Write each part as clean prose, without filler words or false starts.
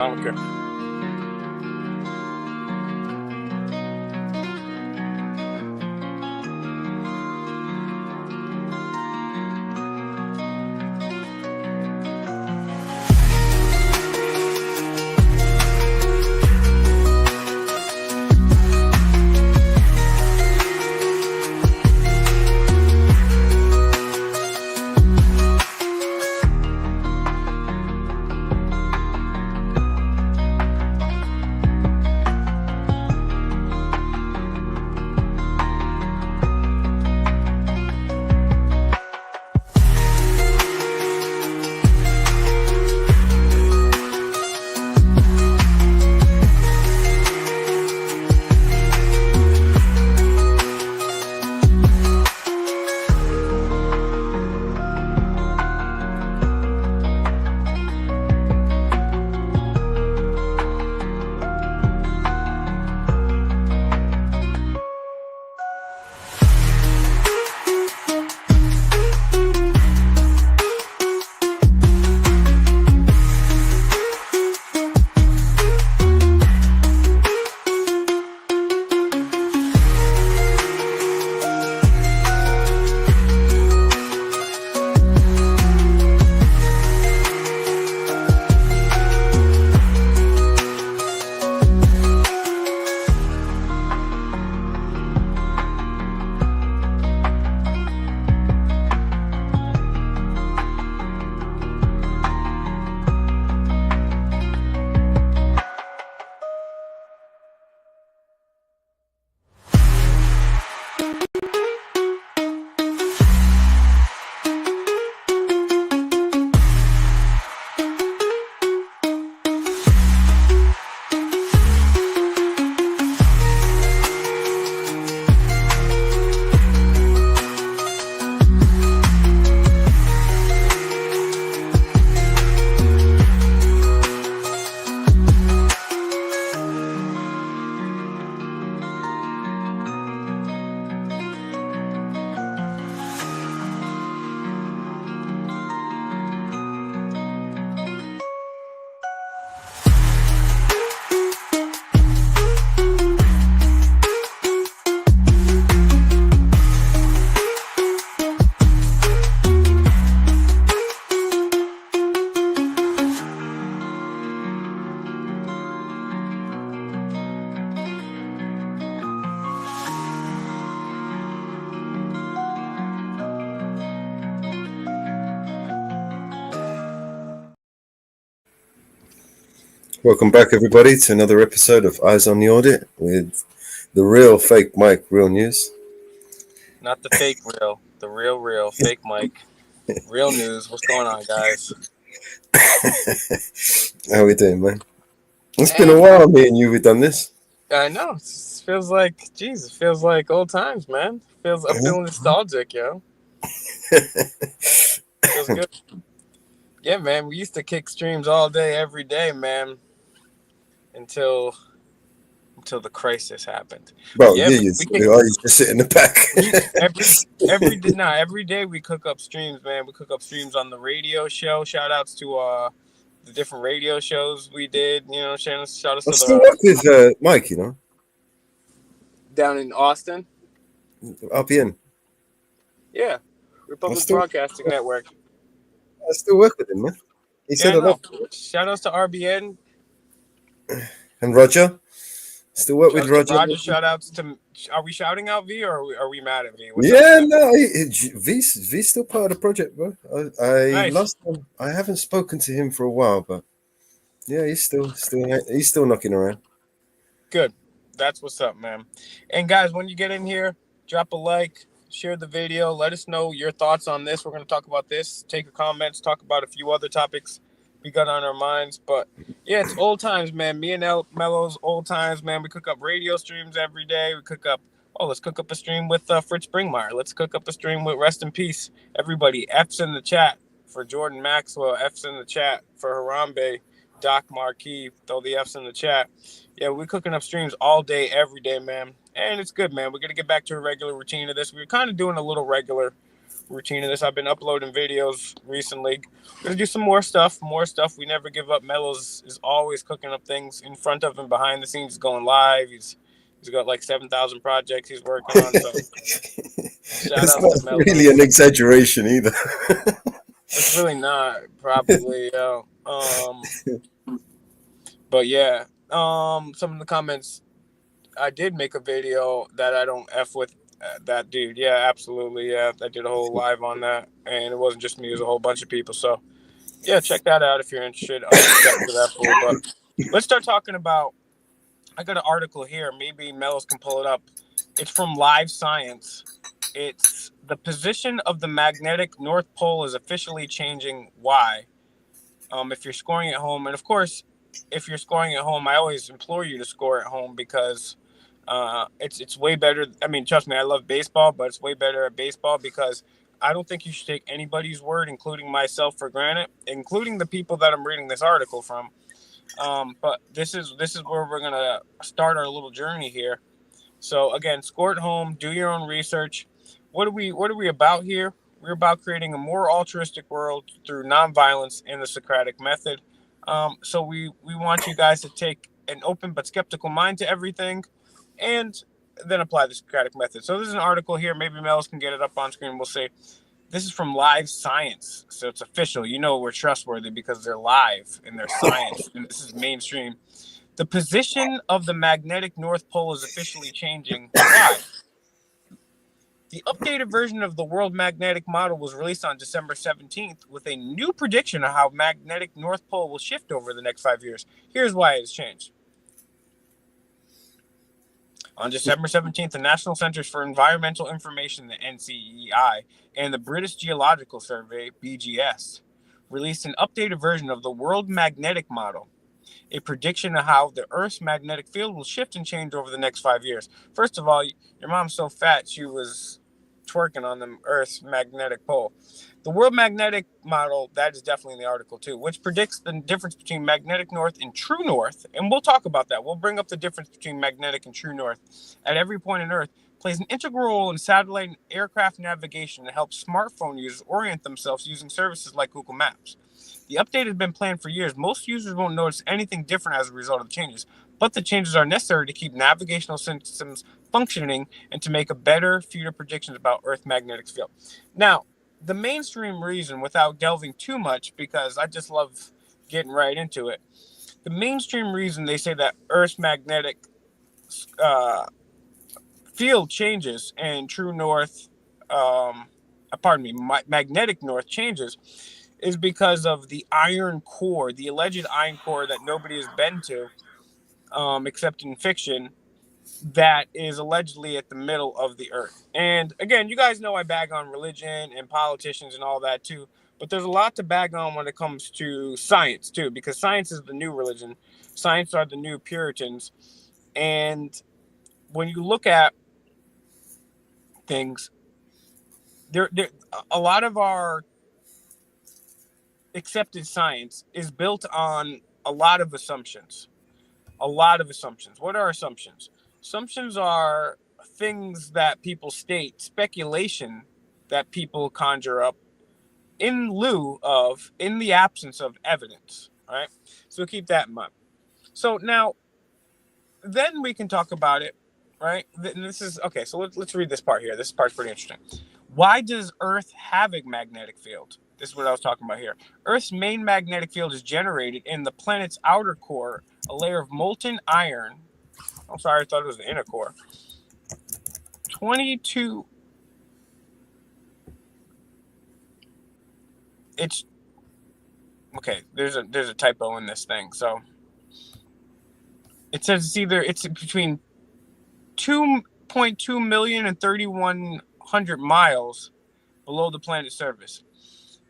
Okay. Welcome back, everybody, to another episode of Eyes on the Audit with the real fake Mike, real news. Not the fake real, the real fake Mike. Real news. What's going on, guys? How we doing, man? It's been a while, me and you, we've done this. I know. It feels like, geez, it feels like old times, man. I'm feeling nostalgic, yo. Feels good. Yeah, man. We used to kick streams all day, every day, man. Until the crisis happened. Well, yeah, you used to sit in the back. Every day we cook up streams, man. We cook up streams on the radio show. Shout outs to the different radio shows we did. You know, shout outs to I still work with Mike, you know, down in Austin. RPN. Yeah, Republic Broadcasting Network. I still work with him, man. He said a lot. Shout outs to RBN. And Roger. Still work with Roger. Roger, shout outs to. Are we shouting out V or are we mad at V? V's still part of the project, bro. Nice. I haven't spoken to him for a while, but yeah, he's still knocking around. Good. That's what's up, man. And guys, when you get in here, drop a like, share the video, let us know your thoughts on this. We're going to talk about this, take your comments, talk about a few other topics we got on our minds. But yeah, it's old times, man. Me and Mello's old times, man. We cook up radio streams every day. Let's cook up a stream with Fritz Springmeyer. Let's cook up a stream with Rest in Peace. Everybody, F's in the chat for Jordan Maxwell. F's in the chat for Harambe, Doc Marquis. Throw the F's in the chat. Yeah, we're cooking up streams all day, every day, man. And it's good, man. We're going to get back to a regular routine of this. We're kind of doing a little regular routine of this. I've been uploading videos recently. Gonna do some more stuff. We never give up. Melo's is always cooking up things in front of him, behind the scenes. He's going live. He's got like 7,000 projects he's working on. So shout It's out not to Melo. really an exaggeration either. It's really not, probably. But yeah. Some of the comments. I did make a video that I don't F with that dude. Yeah, absolutely. Yeah, I did a whole live on that, and it wasn't just me; it was a whole bunch of people. So, yeah, check that out if you're interested. Unsubscribe to that fool. But let's start talking about. I got an article here. Maybe Melos can pull it up. It's from Live Science. It's the position of the magnetic North Pole is officially changing. Why? If you're scoring at home, and of course, if you're scoring at home, I always implore you to score at home because it's way better. I mean, trust me, I love baseball, but it's way better at baseball because I don't think you should take anybody's word, including myself, for granted, including the people that I'm reading this article from. But this is where we're gonna start our little journey here. So again, score at home, do your own research. What are we about here? We're about creating a more altruistic world through nonviolence in the Socratic method. So we want you guys to take an open but skeptical mind to everything, and then apply the Socratic method. So there's an article here. Maybe Melos can get it up on screen. We'll see. This is from Live Science, so it's official. You know we're trustworthy because they're live and they're science, and this is mainstream. The position of the magnetic North Pole is officially changing. Why? The updated version of the World Magnetic Model was released on December 17th with a new prediction of how magnetic North Pole will shift over the next 5 years. Here's why it has changed. On December 17th, the National Centers for Environmental Information, the NCEI, and the British Geological Survey, BGS, released an updated version of the World Magnetic Model, a prediction of how the Earth's magnetic field will shift and change over the next 5 years. First of all, your mom's so fat she was twerking on the Earth's magnetic pole. The World Magnetic Model, that is definitely in the article too, which predicts the difference between magnetic north and true north, and we'll talk about that. We'll bring up the difference between magnetic and true north at every point in Earth, plays an integral role in satellite and aircraft navigation to help smartphone users orient themselves using services like Google Maps. The update has been planned for years. Most users won't notice anything different as a result of the changes, but the changes are necessary to keep navigational systems functioning and to make a better future predictions about Earth's magnetic field. Now, the mainstream reason, without delving too much, because I just love getting right into it, the mainstream reason they say that Earth's magnetic field changes and true north, magnetic north changes is because of the iron core, the alleged iron core that nobody has been to, except in fiction, that is allegedly at the middle of the Earth. And again, you guys know I bag on religion and politicians and all that too, but there's a lot to bag on when it comes to science too, because science is the new religion. Science are the new Puritans. And when you look at things, there a lot of our accepted science is built on a lot of assumptions. What are assumptions? Assumptions are things that people state, speculation that people conjure up in the absence of evidence. All right. So keep that in mind. So now, then we can talk about it, right? And this is okay. So let's read this part here. This part's pretty interesting. Why does Earth have a magnetic field? This is what I was talking about here. Earth's main magnetic field is generated in the planet's outer core, a layer of molten iron. I'm sorry, I thought it was the inner core. 22. It's okay. There's a typo in this thing. So it says it's between 2.2 million and 3,100 miles below the planet's surface.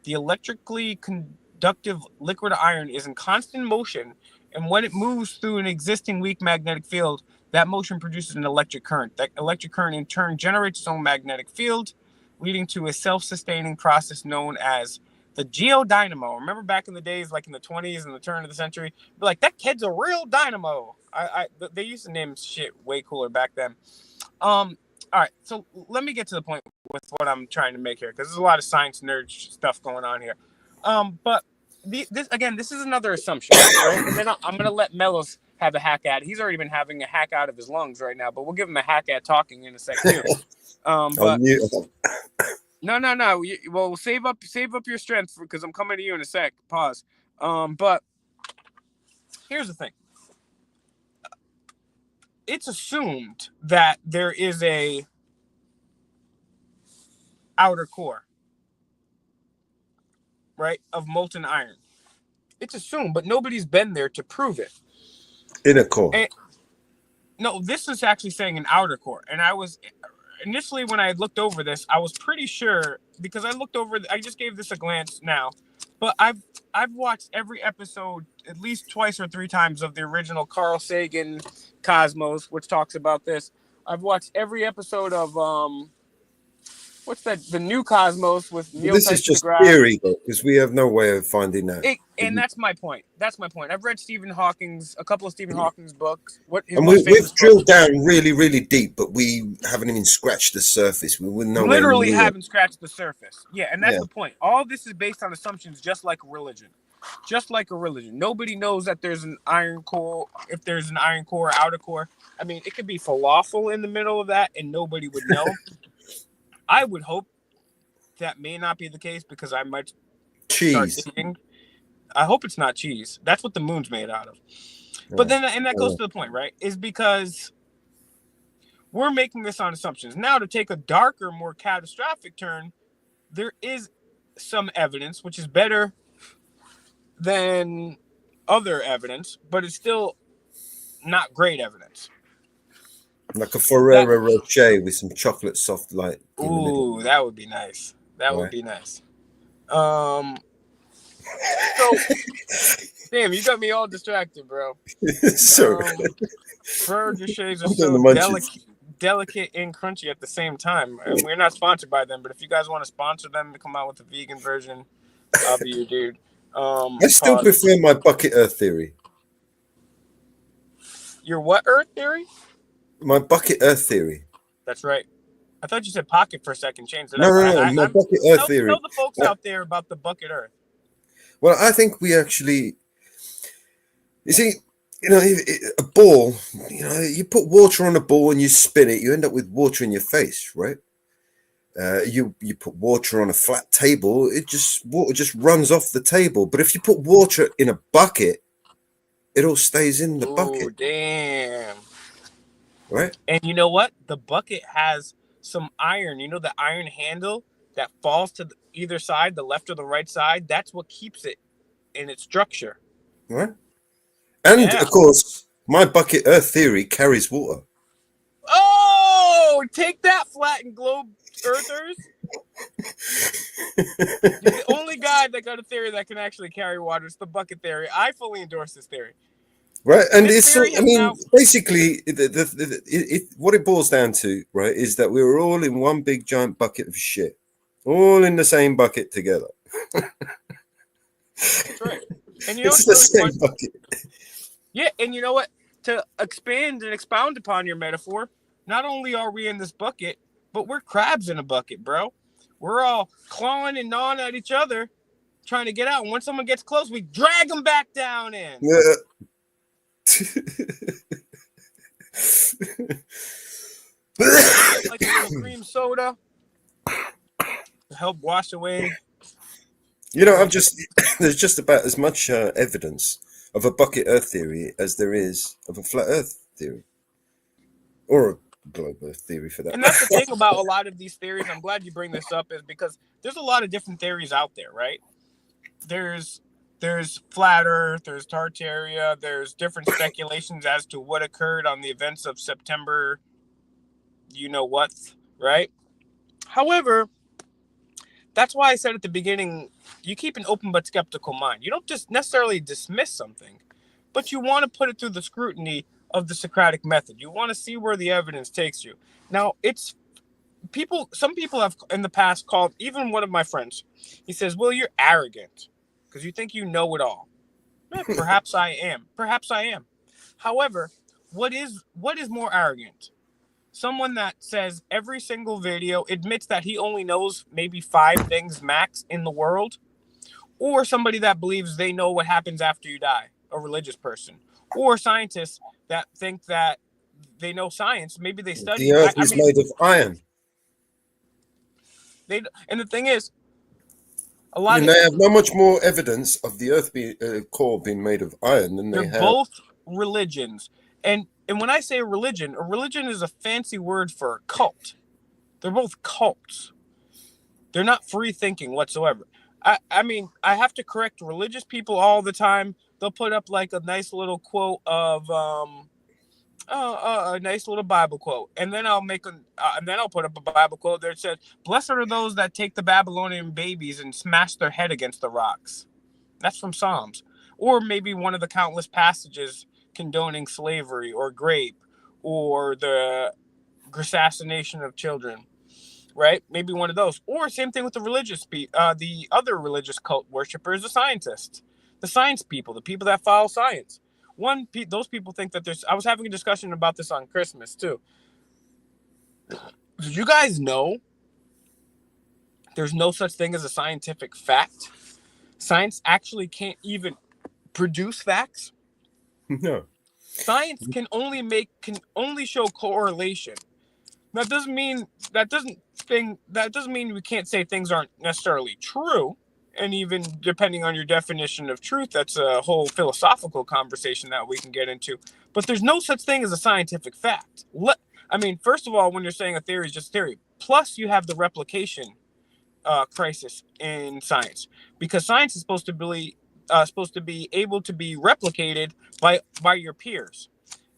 The electrically conductive liquid iron is in constant motion, and when it moves through an existing weak magnetic field, that motion produces an electric current. That electric current in turn generates its own magnetic field, leading to a self-sustaining process known as the geodynamo. Remember back in the days, like in the 20s and the turn of the century, be like, that kid's a real dynamo. They used to name shit way cooler back then. All right, so let me get to the point with what I'm trying to make here, because there's a lot of science nerd stuff going on here. But this is another assumption, right? And then I'm gonna let Melos have a hack at it. He's already been having a hack out of his lungs right now, but we'll give him a hack at talking in a sec too. But no. Well, save up your strength because I'm coming to you in a sec. Pause. But here's the thing. It's assumed that there is a outer core, right, of molten iron. It's assumed, but nobody's been there to prove it. Inner core. No, this is actually saying an outer core. And I was initially, when I looked over this, I was pretty sure, because I just gave this a glance now, but I've watched every episode at least twice or three times of the original Carl Sagan Cosmos, which talks about this. I've watched every episode of what's that? The new Cosmos with Neil This Tyson is just deGrasse. theory, though, because we have no way of finding that. And that's my point. I've read a couple of Stephen Hawking's books. We've drilled down really, really deep, but we haven't even scratched the surface. We wouldn't know. Literally haven't scratched the surface. Yeah, and that's the point. All this is based on assumptions, just like religion. Just like a religion. Nobody knows that there's an iron core, if there's an iron core or outer core. I mean, it could be falafel in the middle of that, and nobody would know. I would hope that may not be the case, because I might start eating. I hope it's not cheese. That's what the moon's made out of. But then, and that goes to the point, right? Is because we're making this on assumptions. Now, to take a darker, more catastrophic turn, there is some evidence, which is better than other evidence, but it's still not great evidence. Like a Ferrero Rocher with some chocolate soft light. Ooh, that would be nice. That would be nice. So, damn, you got me all distracted, bro. Sorry. Ferrero Rochers are so delicate and crunchy at the same time. And we're not sponsored by them, but if you guys want to sponsor them to come out with a vegan version, I'll be your dude. I still prefer my bucket Earth theory. Your what Earth theory? My bucket Earth theory. That's right. I thought you said pocket for a second. Changed it up. No, my bucket Earth theory. Tell the folks out there about the bucket Earth. Well, I think we actually, you see, a ball, you put water on a ball and you spin it, you end up with water in your face, right? You put water on a flat table, water just runs off the table. But if you put water in a bucket, it all stays in the bucket. Oh, damn. Right? And you know what? The bucket has some iron. You know the iron handle that falls to either side, the left or the right side? That's what keeps it in its structure. Right? And, of course, my bucket Earth theory carries water. Oh, take that, flat and globe earthers. You're the only guy that got a theory that can actually carry water. It's the bucket theory. I fully endorse this theory. Right, and basically, what it boils down to, right, is that we were all in one big giant bucket of shit, all in the same bucket together. That's right. And it's the same bucket. Yeah, and you know what? To expand and expound upon your metaphor, not only are we in this bucket, but we're crabs in a bucket, bro. We're all clawing and gnawing at each other, trying to get out. And when someone gets close, we drag them back down in. Yeah. Like a little cream soda to help wash away. There's just about as much evidence of a bucket Earth theory as there is of a flat Earth theory, or a globe Earth theory for that. And that's the thing about a lot of these theories. I'm glad you bring this up, is because there's a lot of different theories out there, right? There's flat Earth, there's Tartaria, there's different speculations as to what occurred on the events of September, right? However, that's why I said at the beginning, you keep an open but skeptical mind. You don't just necessarily dismiss something, but you want to put it through the scrutiny of the Socratic method. You want to see where the evidence takes you. Now, some people have in the past called, even one of my friends, he says, well, you're arrogant because you think you know it all. Perhaps I am. However, what is more arrogant? someone that says every single video admits that he only knows maybe 5 things max in the world, or somebody that believes they know what happens after you die, a religious person, or scientists that think that they know science. Maybe they The studied. Earth I is mean, made of iron. and the thing is, a I lot mean, of they have not much more evidence of the Earth core being made of iron than they're they have. both religions, and when I say a religion is a fancy word for a cult. They're both cults. They're not free thinking whatsoever. I mean, I have to correct religious people all the time. They'll put up like a nice little quote of a nice little Bible quote, and then I'll put up a Bible quote that says, "Blessed are those that take the Babylonian babies and smash their head against the rocks." That's from Psalms, or maybe one of the countless passages condoning slavery or rape or the assassination of children. Right? Maybe one of those. Or same thing with the other religious cult worshippers, the scientists, the science people, the people that follow science. Those people think that there's. I was having a discussion about this on Christmas too. Did you guys know there's no such thing as a scientific fact? Science actually can't even produce facts. No. Science can only show correlation. That doesn't mean we can't say things aren't necessarily true. And even depending on your definition of truth, that's a whole philosophical conversation that we can get into. But there's no such thing as a scientific fact. I mean, first of all, when you're saying a theory is just theory, plus you have the replication crisis in science, because science is supposed to be able to be replicated by your peers.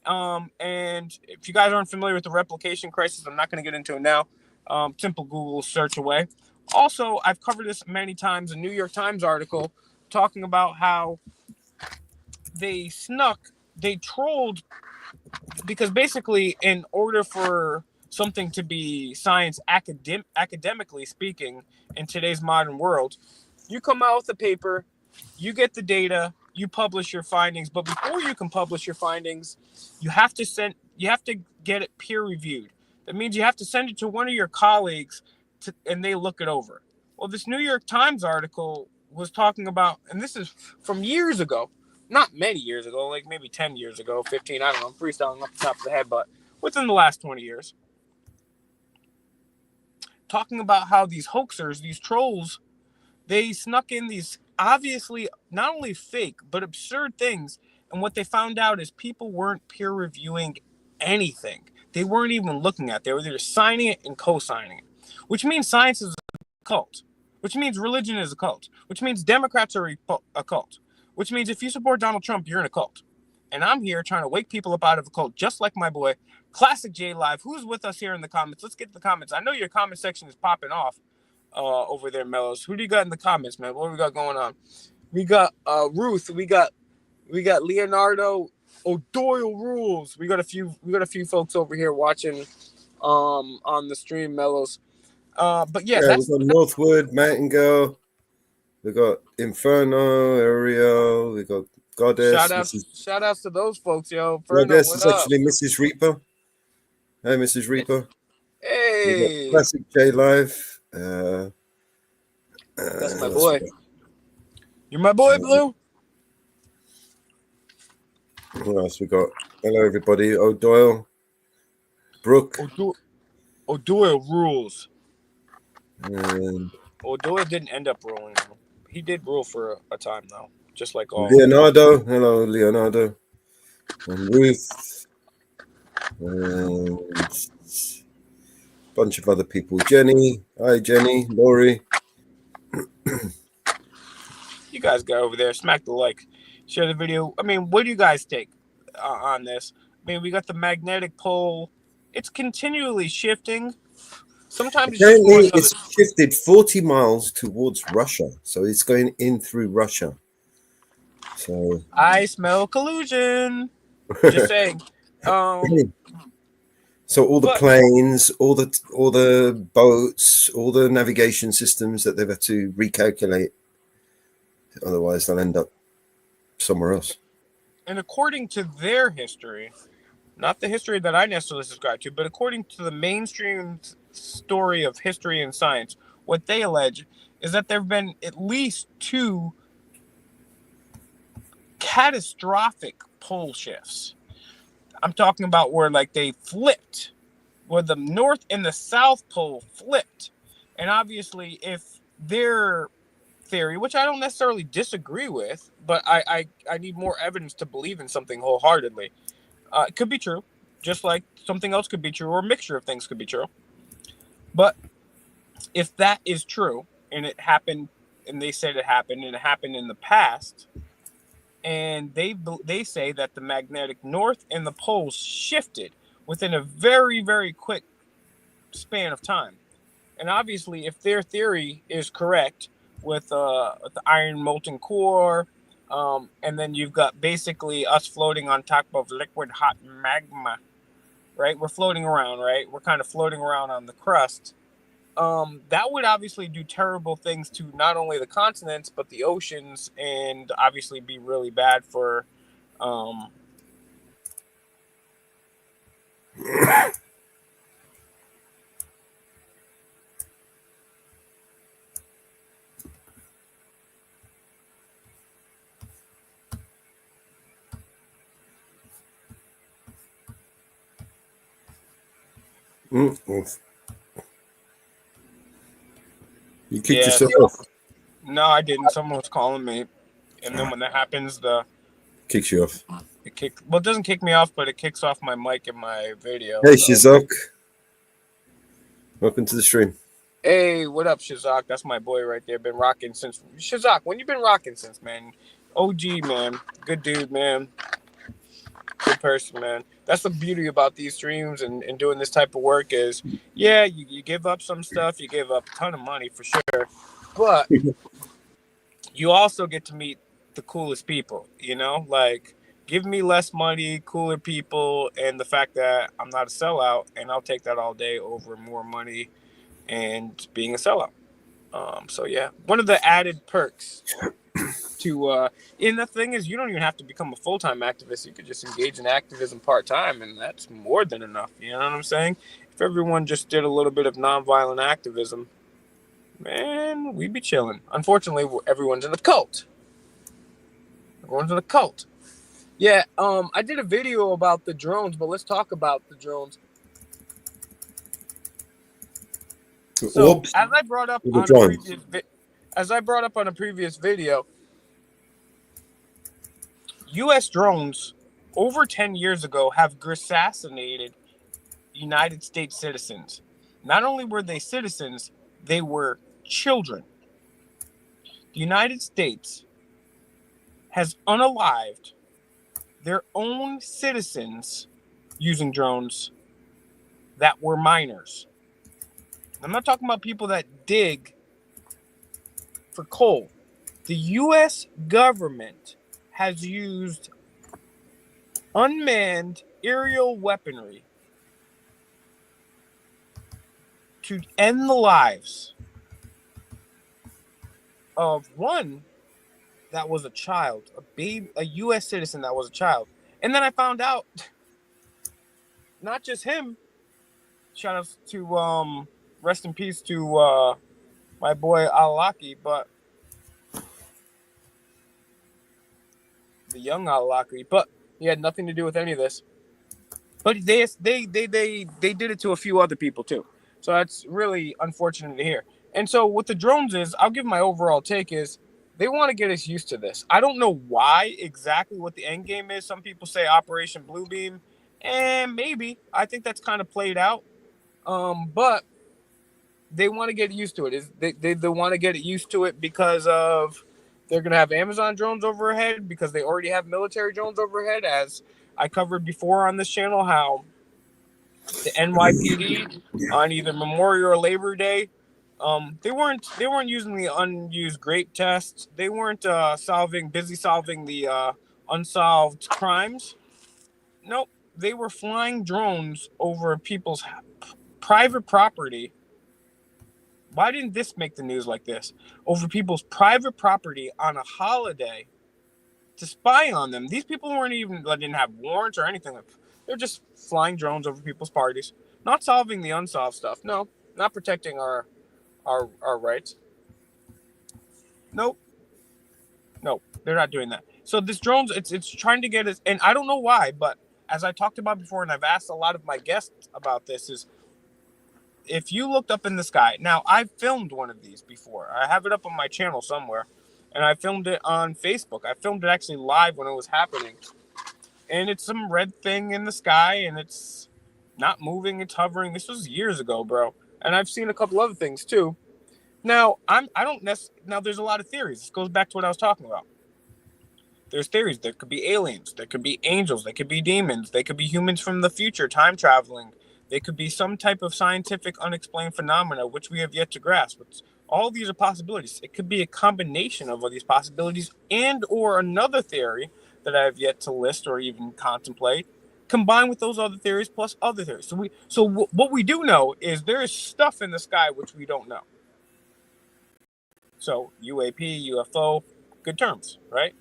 And if you guys aren't familiar with the replication crisis, I'm not going to get into it now. Simple Google search away. Also, I've covered this many times. A New York Times article talking about how they trolled, because basically, in order for something to be science academically speaking in today's modern world, you come out with a paper, you get the data, you publish your findings, but before you can publish your findings, you have to get it peer reviewed. That means you have to send it to one of your colleagues and they look it over. Well, this New York Times article was talking about, and this is from years ago, not many years ago, like maybe 10 years ago, 15, I don't know, I'm freestyling off the top of the head, but within the last 20 years, talking about how these hoaxers, these trolls, they snuck in these obviously not only fake but absurd things, and what they found out is people weren't peer reviewing anything. They weren't even looking at it. They were just signing it and co-signing it, which means science is a cult, which means religion is a cult, which means Democrats are a cult, which means if you support Donald Trump, you're in a cult. And I'm here trying to wake people up out of a cult, just like my boy Classic J Live, who's with us here in the comments. Let's get to the comments. I know your comment section is popping off over there, Mellows. Who do you got in the comments, man? What do we got going on? We got Ruth. We got Leonardo. O'Doyle rules. We got a few folks over here watching on the stream, Mellows. But yeah, Yeah, we've got Northwood, Mountain Girl, we got Inferno, Ariel, we got Goddess. shout outs to those folks, yo. Inferno, Goddess what is up? actually Mrs. Reaper. Hey, Mrs. Reaper. We got Hey, Classic J Live. that's my boy. You're my boy, Blue. Who else we got? Hello, everybody. O'Doyle, Brooke. O'Doyle rules. And O'Doyle didn't end up ruling. He did rule for a time, though, just like all. Leonardo. Hello, Leonardo. And Ruth. And a bunch of other people. Jenny. Hi, Jenny. Laurie. You guys go over there, smack the like, share the video. I mean, what do you guys take on this? I mean, we got the magnetic pole. It's continually shifting. Sometimes Apparently, it's shifted 40 miles towards Russia. So it's going in through Russia. So I smell collusion. Just saying. So all the planes, all the boats, all the navigation systems that they've had to recalculate. Otherwise, they'll end up somewhere else. And according to their history, not the history that I necessarily subscribe to, but according to the mainstream story of history and science, what they allege is that there have been at least 2 catastrophic pole shifts. I'm talking about where like they flipped, where the North and the South Pole flipped. And obviously, if their theory, which I don't necessarily disagree with, but I need more evidence to believe in something wholeheartedly. It could be true, just like something else could be true, or a mixture of things could be true. But if that is true, and it happened, and they said it happened, and it happened in the past, and they say that the magnetic north and the poles shifted within a very quick span of time. And obviously, if their theory is correct with the iron molten core, and then you've got basically us floating on top of liquid hot magma, right? We're floating around, right? We're kind of floating around on the crust. That would obviously do terrible things to not only the continents but the oceans, and obviously be really bad for um, Well, you kicked yeah. yourself off. No, I didn't. Someone was calling me, and then when that happens, Kicks you off. it doesn't kick me off, but it kicks off my mic and my video. Hey, So, Shizok. Welcome to the stream. hey, what up, Shizak? That's my boy right there. Been rocking since Shizak. When you been rocking since, man? OG, man. Good dude, man. Good person, man. That's the beauty about these streams and doing this type of work is, yeah, you give up some stuff, you give up a ton of money for sure, but you also get to meet the coolest people, like give me less money, cooler people, and the fact that I'm not a sellout, and I'll take that all day over more money and being a sellout. So yeah, one of the added perks to and the thing is, you don't even have to become a full-time activist. You could just engage in activism part-time, and that's more than enough. You know what I'm saying? If everyone just did a little bit of nonviolent activism, man, we'd be chilling. Unfortunately, everyone's in a cult. Everyone's in a cult. Yeah, I did a video about the drones, but let's talk about the drones. So, Orbs. as I brought up The on a drones. previous video, U.S. drones over 10 years ago have assassinated United States citizens. Not only were they citizens, they were children. The United States has unalived their own citizens using drones that were minors. I'm not talking about people that dig for coal. The U.S. government has used unmanned aerial weaponry to end the lives of one that was a child, a U.S. citizen that was a child. And then I found out, not just him. Shout out to rest in peace to my boy Al-Awlaki, but the young Al-Awlaki, but he had nothing to do with any of this. But they did it to a few other people too. So that's really unfortunate to hear. And so what the drones is, I'll give my overall take is they want to get us used to this. I don't know why exactly what the end game is. Some people say Operation Bluebeam, and maybe I think that's kind of played out. But they want to get used to it. They want to get used to it because of they're going to have Amazon drones overhead because they already have military drones overhead. As I covered before on this channel, how the NYPD on either Memorial or Labor Day, they weren't using the unused grape test. They weren't busy solving the unsolved crimes. Nope, they were flying drones over people's private property. Why didn't this make the news like this? Over people's private property on a holiday to spy on them. These people didn't have warrants or anything. They're just flying drones over people's parties, not solving the unsolved stuff. No, not protecting our rights. Nope, nope, they're not doing that. So this drones, it's trying to get us, and I don't know why, but as I talked about before, and I've asked a lot of my guests about this, is if you looked up in the sky. Now, I've filmed one of these before. I have it up on my channel somewhere, and I filmed it on Facebook. I filmed it actually live when it was happening, and it's some red thing in the sky, and it's not moving, it's hovering. This was years ago, bro. And I've seen a couple other things too. Now, I don't necessarily, now there's a lot of theories. This goes back to what I was talking about. There's theories. There could be aliens, there could be angels, they could be demons, they could be humans from the future, time traveling. They could be some type of scientific unexplained phenomena which we have yet to grasp. All these are possibilities. It could be a combination of all these possibilities and or another theory that I have yet to list or even contemplate, combined with those other theories plus other theories. What we do know is there is stuff in the sky which we don't know. So UAP, UFO, good terms, right?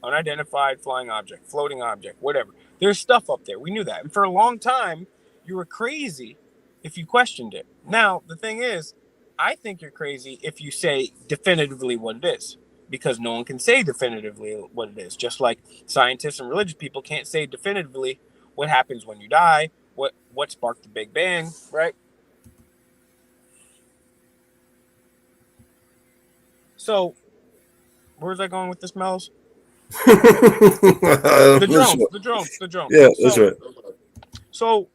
Unidentified flying object, floating object, whatever. There's stuff up there. We knew that. And for a long time, you were crazy if you questioned it. Now, the thing is, I think you're crazy if you say definitively what it is, because no one can say definitively what it is. Just like scientists and religious people can't say definitively what happens when you die, what sparked the Big Bang, right? So, where's I going with this, Mel's? The drones. Yeah, that's right. So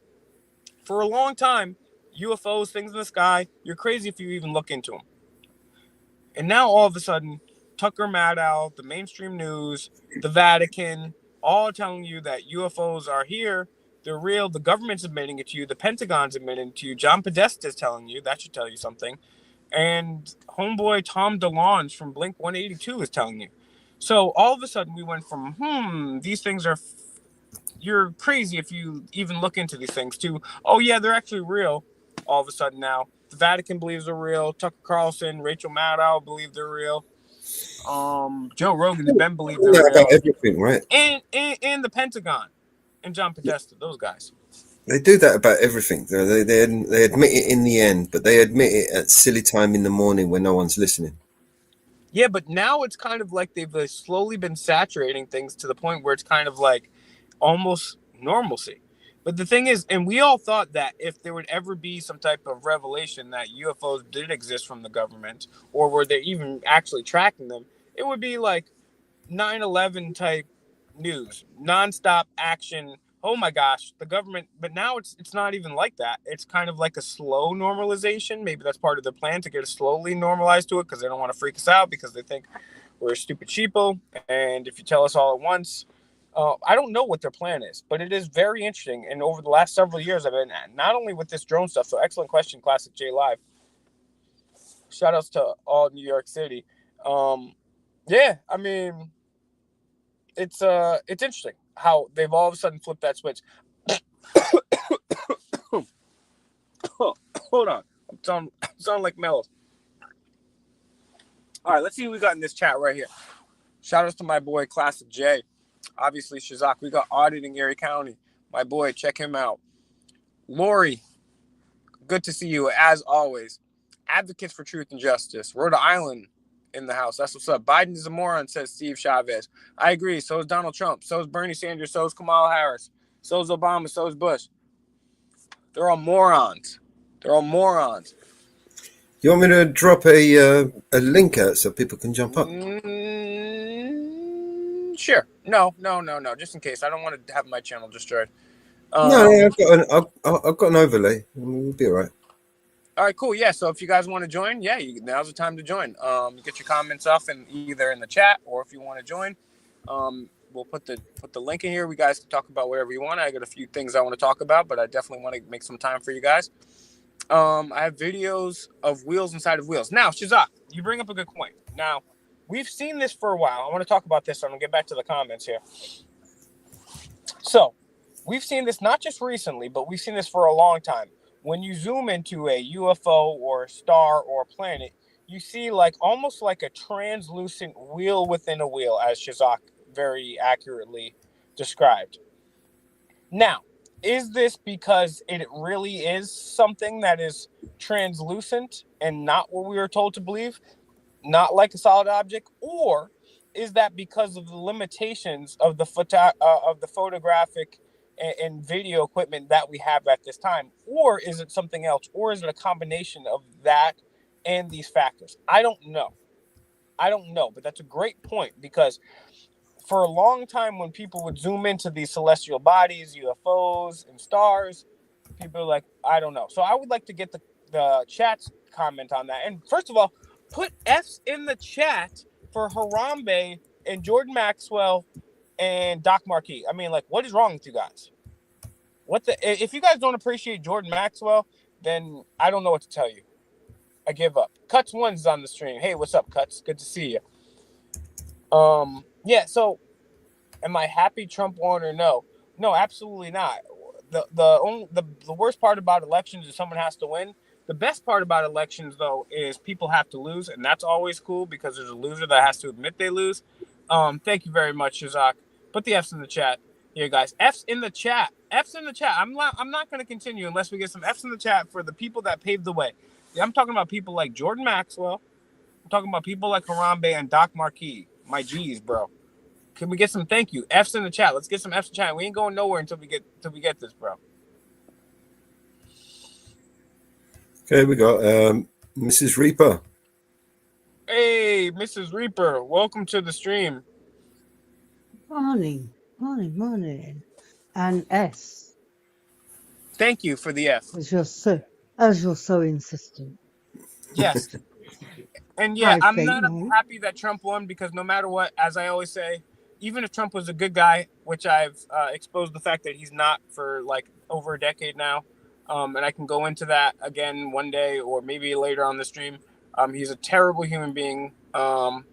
for a long time, UFOs, things in the sky, you're crazy if you even look into them. And now all of a sudden, Tucker Maddow, the mainstream news, the Vatican, all telling you that UFOs are here, they're real, the government's admitting it to you, the Pentagon's admitting it to you, John Podesta is telling you, that should tell you something, and homeboy Tom DeLonge from Blink 182 is telling you. So all of a sudden we went from, these things are, you're crazy if you even look into these things, to, oh yeah, they're actually real. All of a sudden now, the Vatican believes they're real. Tucker Carlson, Rachel Maddow believe they're real. Joe Rogan and Ben believe they're real. About everything, right? And the Pentagon and John Podesta, those guys. They do that about everything. They admit it in the end, but they admit it at silly time in the morning when no one's listening. Yeah, but now it's kind of like they've slowly been saturating things to the point where it's kind of like almost normalcy. But the thing is, and we all thought that if there would ever be some type of revelation that UFOs did exist from the government, or were they even actually tracking them, it would be like 9/11 type news, nonstop action. Oh my gosh, the government. But now it's not even like that. It's kind of like a slow normalization. Maybe that's part of the plan, to get us slowly normalized to it, because they don't want to freak us out, because they think we're a stupid sheeple. And if you tell us all at once, I don't know what their plan is, but it is very interesting. And over the last several years, I've been not only with this drone stuff. So excellent question, Classic J Live. Shout outs to all New York City. Yeah, I mean, it's interesting how they've all of a sudden flipped that switch. Hold on, I'm sound like Mellows. All right, let's see who we got in this chat right here. Shout outs to my boy Classic J. Obviously Shazak. We got Audit in Erie County. My boy, check him out. Lori, good to see you as always. Advocates for Truth and Justice. Rhode Island in the house. That's what's up. Biden is a moron, says Steve Chavez. I agree. So is Donald Trump. So is Bernie Sanders. So is Kamala Harris. So is Obama. So is Bush. They're all morons. They're all morons. You want me to drop a link out so people can jump up? Sure. No. Just in case. I don't want to have my channel destroyed. No, I've got an overlay. We'll be all right. All right, cool. Yeah, so if you guys want to join, yeah, now's the time to join. You get your comments off either in the chat, or if you want to join, we'll put the link in here. We guys can talk about whatever you want. I got a few things I want to talk about, but I definitely want to make some time for you guys. I have videos of wheels inside of wheels. Now, Shazak, you bring up a good point. Now, we've seen this for a while. I want to talk about this, so I'm going to get back to the comments here. So, we've seen this not just recently, but we've seen this for a long time. When you zoom into a UFO or a star or a planet, you see like almost like a translucent wheel within a wheel, as Shazak very accurately described. Now, Is this because it really is something that is translucent and not what we were told to believe, not like a solid object, or is that because of the limitations of the photographic and video equipment that we have at this time, or is it something else, or is it a combination of that and these factors? I don't know. I don't know, but that's a great point because for a long time, when people would zoom into these celestial bodies, UFOs, and stars, people are like, I don't know. So I would like to get the chat's comment on that. And first of all, put F's in the chat for Harambe and Jordan Maxwell and Doc Marquis. I mean, like, what is wrong with you guys? What the? If you guys don't appreciate Jordan Maxwell, then I don't know what to tell you. I give up. Cuts one's on the stream. Hey, what's up, Cuts? Good to see you. Yeah. So am I happy Trump won or no? No, absolutely not. The worst part about elections is someone has to win. The best part about elections, though, is people have to lose, and that's always cool because there's a loser that has to admit they lose. Thank you very much, Shazak. Put the F's in the chat here, guys. F's in the chat. F's in the chat. I'm not going to continue unless we get some F's in the chat for the people that paved the way. Yeah, I'm talking about people like Jordan Maxwell. I'm talking about people like Harambe and Doc Marquis. My G's, bro. Can we get some thank you F's in the chat? Let's get some F's in the chat. We ain't going nowhere until we get this, bro. Okay, we got Mrs. Reaper. Hey, Mrs. Reaper, welcome to the stream. Morning. And S. Thank you for the F. As you're so insistent. Yes. And yeah, I I'm think not happy that Trump won because no matter what, as I always say, even if Trump was a good guy, which I've exposed the fact that he's not for like over a decade now, and I can go into that again one day or maybe later on the stream. He's a terrible human being. Elon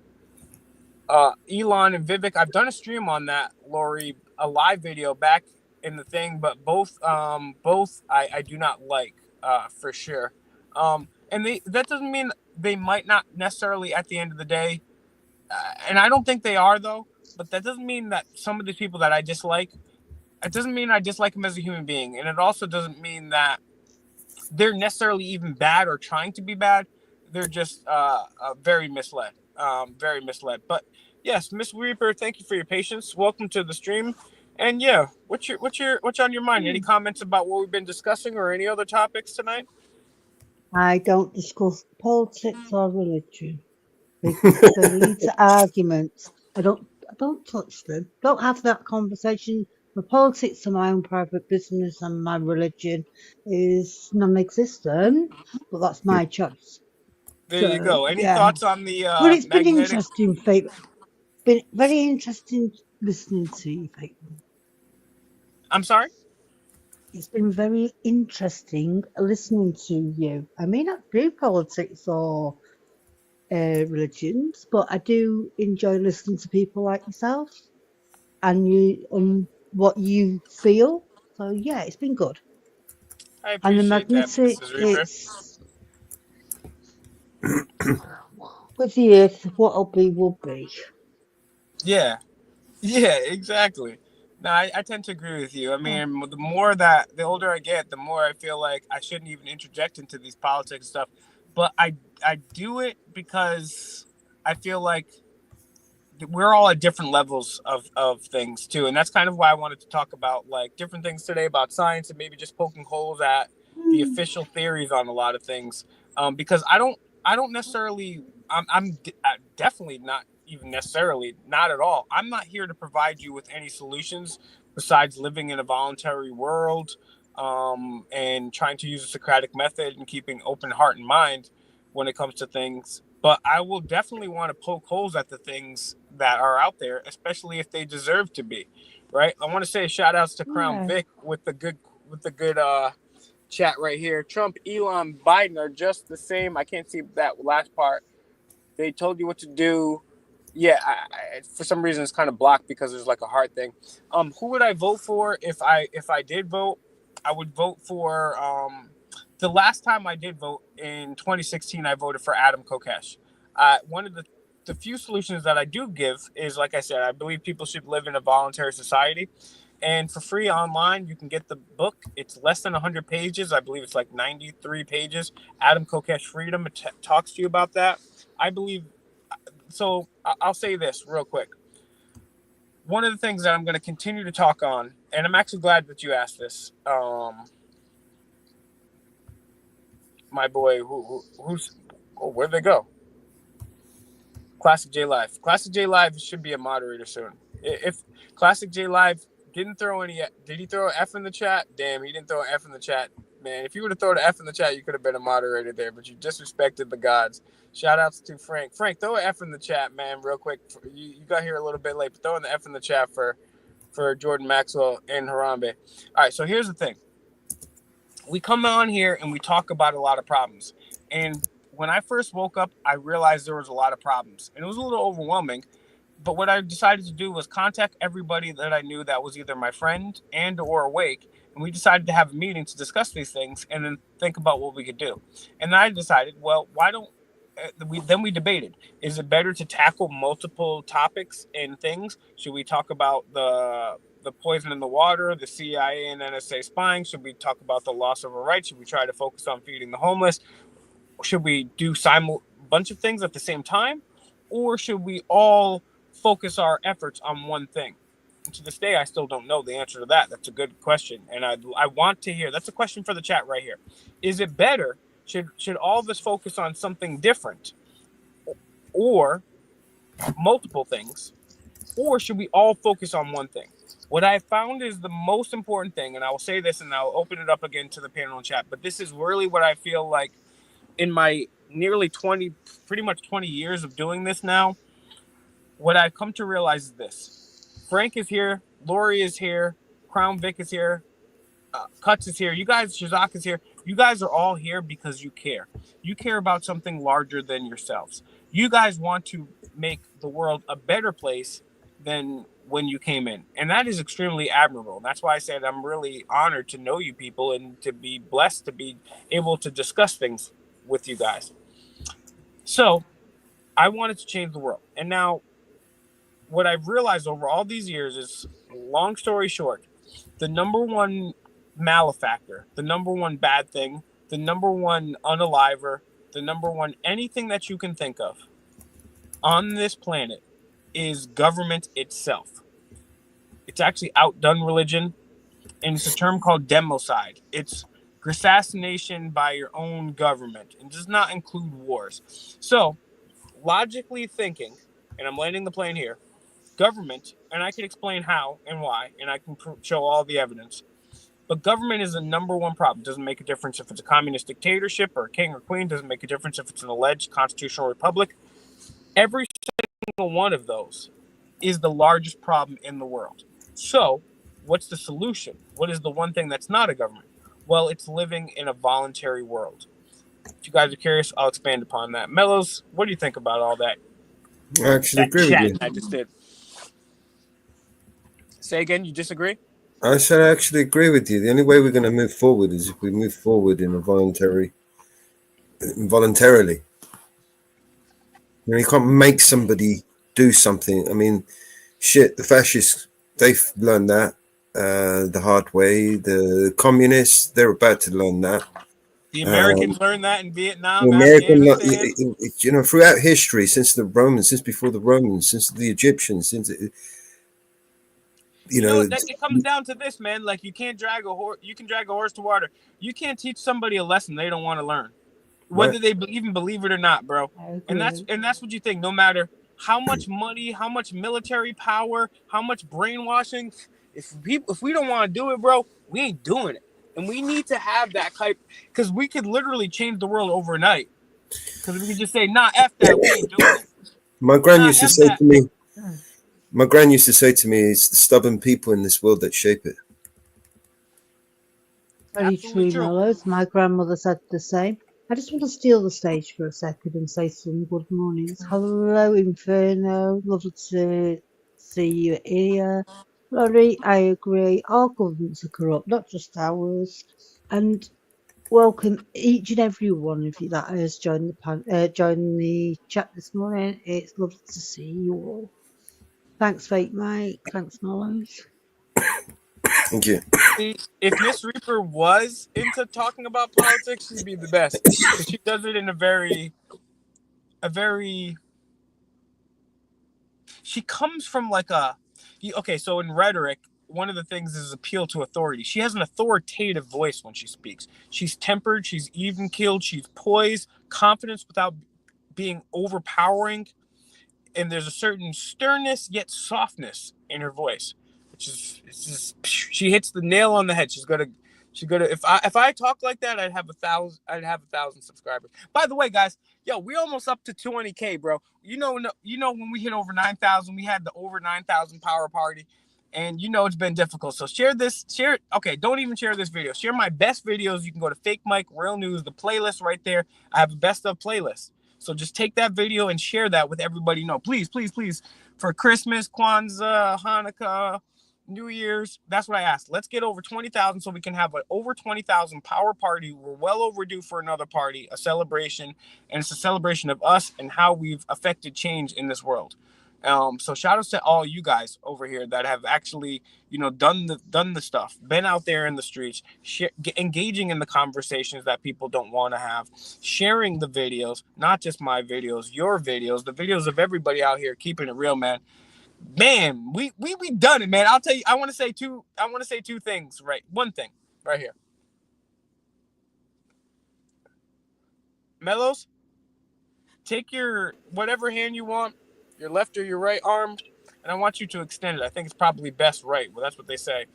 and Vivek, I've done a stream on that, Lori, a live video back in the thing, but both I do not like for sure. And that doesn't mean they might not necessarily at the end of the day, and I don't think they are though. But that doesn't mean that some of these people that I dislike, it doesn't mean I dislike them as a human being, and it also doesn't mean that they're necessarily even bad or trying to be bad. They're just very misled, very misled. But yes, Miss Reaper, thank you for your patience. Welcome to the stream. And yeah, what's on your mind? Any comments about what we've been discussing or any other topics tonight? I don't discuss politics or religion because they lead to arguments. I don't touch them. Don't have that conversation. My politics are my own private business, and my religion is non-existent. But that's my choice. There you go. Any thoughts on the But it's been magnetic? interesting, Fate. Been very interesting listening to you, Fate. I'm sorry? It's been very interesting listening to you. I may not do politics or religions, but I do enjoy listening to people like yourself and you and what you feel. So yeah, it's been good. I And the appreciate that, magnetic, Mrs. Reaper. it's with the earth, what'll be will be. Yeah, exactly. No, I tend to agree with you. I mean, the older I get, the more I feel like I shouldn't even interject into these politics stuff. But I do it because I feel like we're all at different levels of things too, and that's kind of why I wanted to talk about like different things today about science and maybe just poking holes at the official theories on a lot of things. Because I don't necessarily I'm definitely not even necessarily not at all. I'm not here to provide you with any solutions besides living in a voluntary world, and trying to use a Socratic method and keeping open heart and mind when it comes to things. But I will definitely want to poke holes at the things that are out there, especially if they deserve to be. Right. I want to say shout outs to Crown Vic with the good chat right here. Trump, Elon, Biden are just the same. I can't see that last part. They told you what to do. Yeah, for some reason it's kind of blocked because there's like a heart thing. Who would I vote for if I did vote? I would vote for the last time I did vote in 2016. I voted for Adam Kokesh. One of the few solutions that I do give is, like I said, I believe people should live in a voluntary society. And for free online, you can get the book. It's less than 100 pages. I believe it's like 93 pages. Adam Kokesh Freedom talks to you about that. I believe. So I'll say this real quick. One of the things that I'm going to continue to talk on, and I'm actually glad that you asked this. My boy, who's, oh, where'd they go? Classic J Live. Classic J Live should be a moderator soon. If Classic J Live didn't throw any, did he throw an F in the chat? Damn, he didn't throw an F in the chat. Man, if you would have thrown an F in the chat, you could have been a moderator there, but you disrespected the gods. Shout outs to Frank. Frank, throw an F in the chat, man, real quick. You got here a little bit late, but throw in the F in the chat for Jordan Maxwell and Harambe. All right, so here's the thing. We come on here and we talk about a lot of problems. And when I first woke up, I realized there was a lot of problems. And it was a little overwhelming. But what I decided to do was contact everybody that I knew that was either my friend and or awake. And we decided to have a meeting to discuss these things and then think about what we could do. And then I decided, well, why don't we debated, is it better to tackle multiple topics and things? Should we talk about the poison in the water, the CIA and NSA spying? Should we talk about the loss of a right? Should we try to focus on feeding the homeless? Should we do bunch of things at the same time, or should we all focus our efforts on one thing? And to this day, I still don't know the answer to that. That's a good question, and I want to hear. That's a question for the chat right here. Is it better? Should all of us focus on something different, or multiple things, or should we all focus on one thing? What I found is the most important thing, and I will say this, and I'll open it up again to the panel and chat. But this is really what I feel like in my nearly 20, pretty much 20 years of doing this now. What I've come to realize is this: Frank is here, Lori is here, Crown Vic is here, Cuts is here, you guys, Shazak is here. You guys are all here because you care. You care about something larger than yourselves. You guys want to make the world a better place than when you came in. And that is extremely admirable. That's why I said I'm really honored to know you people and to be blessed to be able to discuss things with you guys. So I wanted to change the world. And now what I've realized over all these years is, long story short, the number one malefactor, the number one bad thing, the number one unaliver, the number one anything that you can think of on this planet is government itself. It's actually outdone religion, and it's a term called democide. It's assassination by your own government, and does not include wars. So, logically thinking, and I'm landing the plane here, government, and I can explain how and why, and I can show all the evidence. But government is the number one problem. It doesn't make a difference if it's a communist dictatorship or a king or queen. It doesn't make a difference if it's an alleged constitutional republic. Every single one of those is the largest problem in the world. So, what's the solution? What is the one thing that's not a government? Well, it's living in a voluntary world. If you guys are curious, I'll expand upon that. Mellows, what do you think about all that? I actually agree with Chat you. I just did. Say again, you disagree? I said I actually agree with you. The only way we're going to move forward is if we move forward in a voluntarily. You can't make somebody do something. I mean, shit, the fascists, they've learned that the hard way. The communists, they're about to learn that. The Americans learned that in Vietnam, Afghanistan. Throughout history, since the Romans, since before the Romans, since the Egyptians, since it comes down to this, man. Like, you can't drag a horse. You can drag a horse to water. You can't teach somebody a lesson they don't want to learn, whether they even believe it or not, bro. And that's what you think. No matter how much money, how much military power, how much brainwashing, if we don't want to do it, bro, we ain't doing it. And we need to have that type, because we could literally change the world overnight. Because we could just say, nah, F that, we ain't doing it. My gran used to say to me, it's the stubborn people in this world that shape it. Very true, Mellows. My grandmother said the same. I just want to steal the stage for a second and say some good mornings. Hello, Inferno. Lovely to see you here. Laurie, I agree. All governments are corrupt, not just ours. And welcome each and every one of you that has joined the chat this morning. It's lovely to see you all. Thanks, Fake Mike. Thanks, Mellows. Thank you. See, if Miss Reaper was into talking about politics, she'd be the best because she does it in a very. She comes from like a. Okay, so in rhetoric, one of the things is appeal to authority. She has an authoritative voice when she speaks. She's tempered, she's even keeled, she's poised, confidence without being overpowering, and there's a certain sternness yet softness in her voice, which is it's just she hits the nail on the head. She's gonna if I talk like that, I'd have 1,000 subscribers. By the way, guys, yo, we almost up to 20K, bro. You know when we hit over 9,000, we had the over 9,000 power party. And it's been difficult. So share it. Okay, don't even share this video. Share my best videos. You can go to Fake Mike, Real News, the playlist right there. I have a best of playlist. So just take that video and share that with everybody. Please, please, please. For Christmas, Kwanzaa, Hanukkah, New Year's, that's what I asked. Let's get over 20,000 so we can have an over 20,000 power party. We're well overdue for another party, a celebration, and it's a celebration of us and how we've affected change in this world. So shout outs to all you guys over here that have actually, done the stuff, been out there in the streets, engaging in the conversations that people don't want to have, sharing the videos, not just my videos, your videos, the videos of everybody out here, keeping it real, man. Man, we done it, man. I'll tell you, I want to say two things, right? One thing right here. Mellows, take your whatever hand you want, your left or your right arm, and I want you to extend it. I think it's probably best right. Well, that's what they say,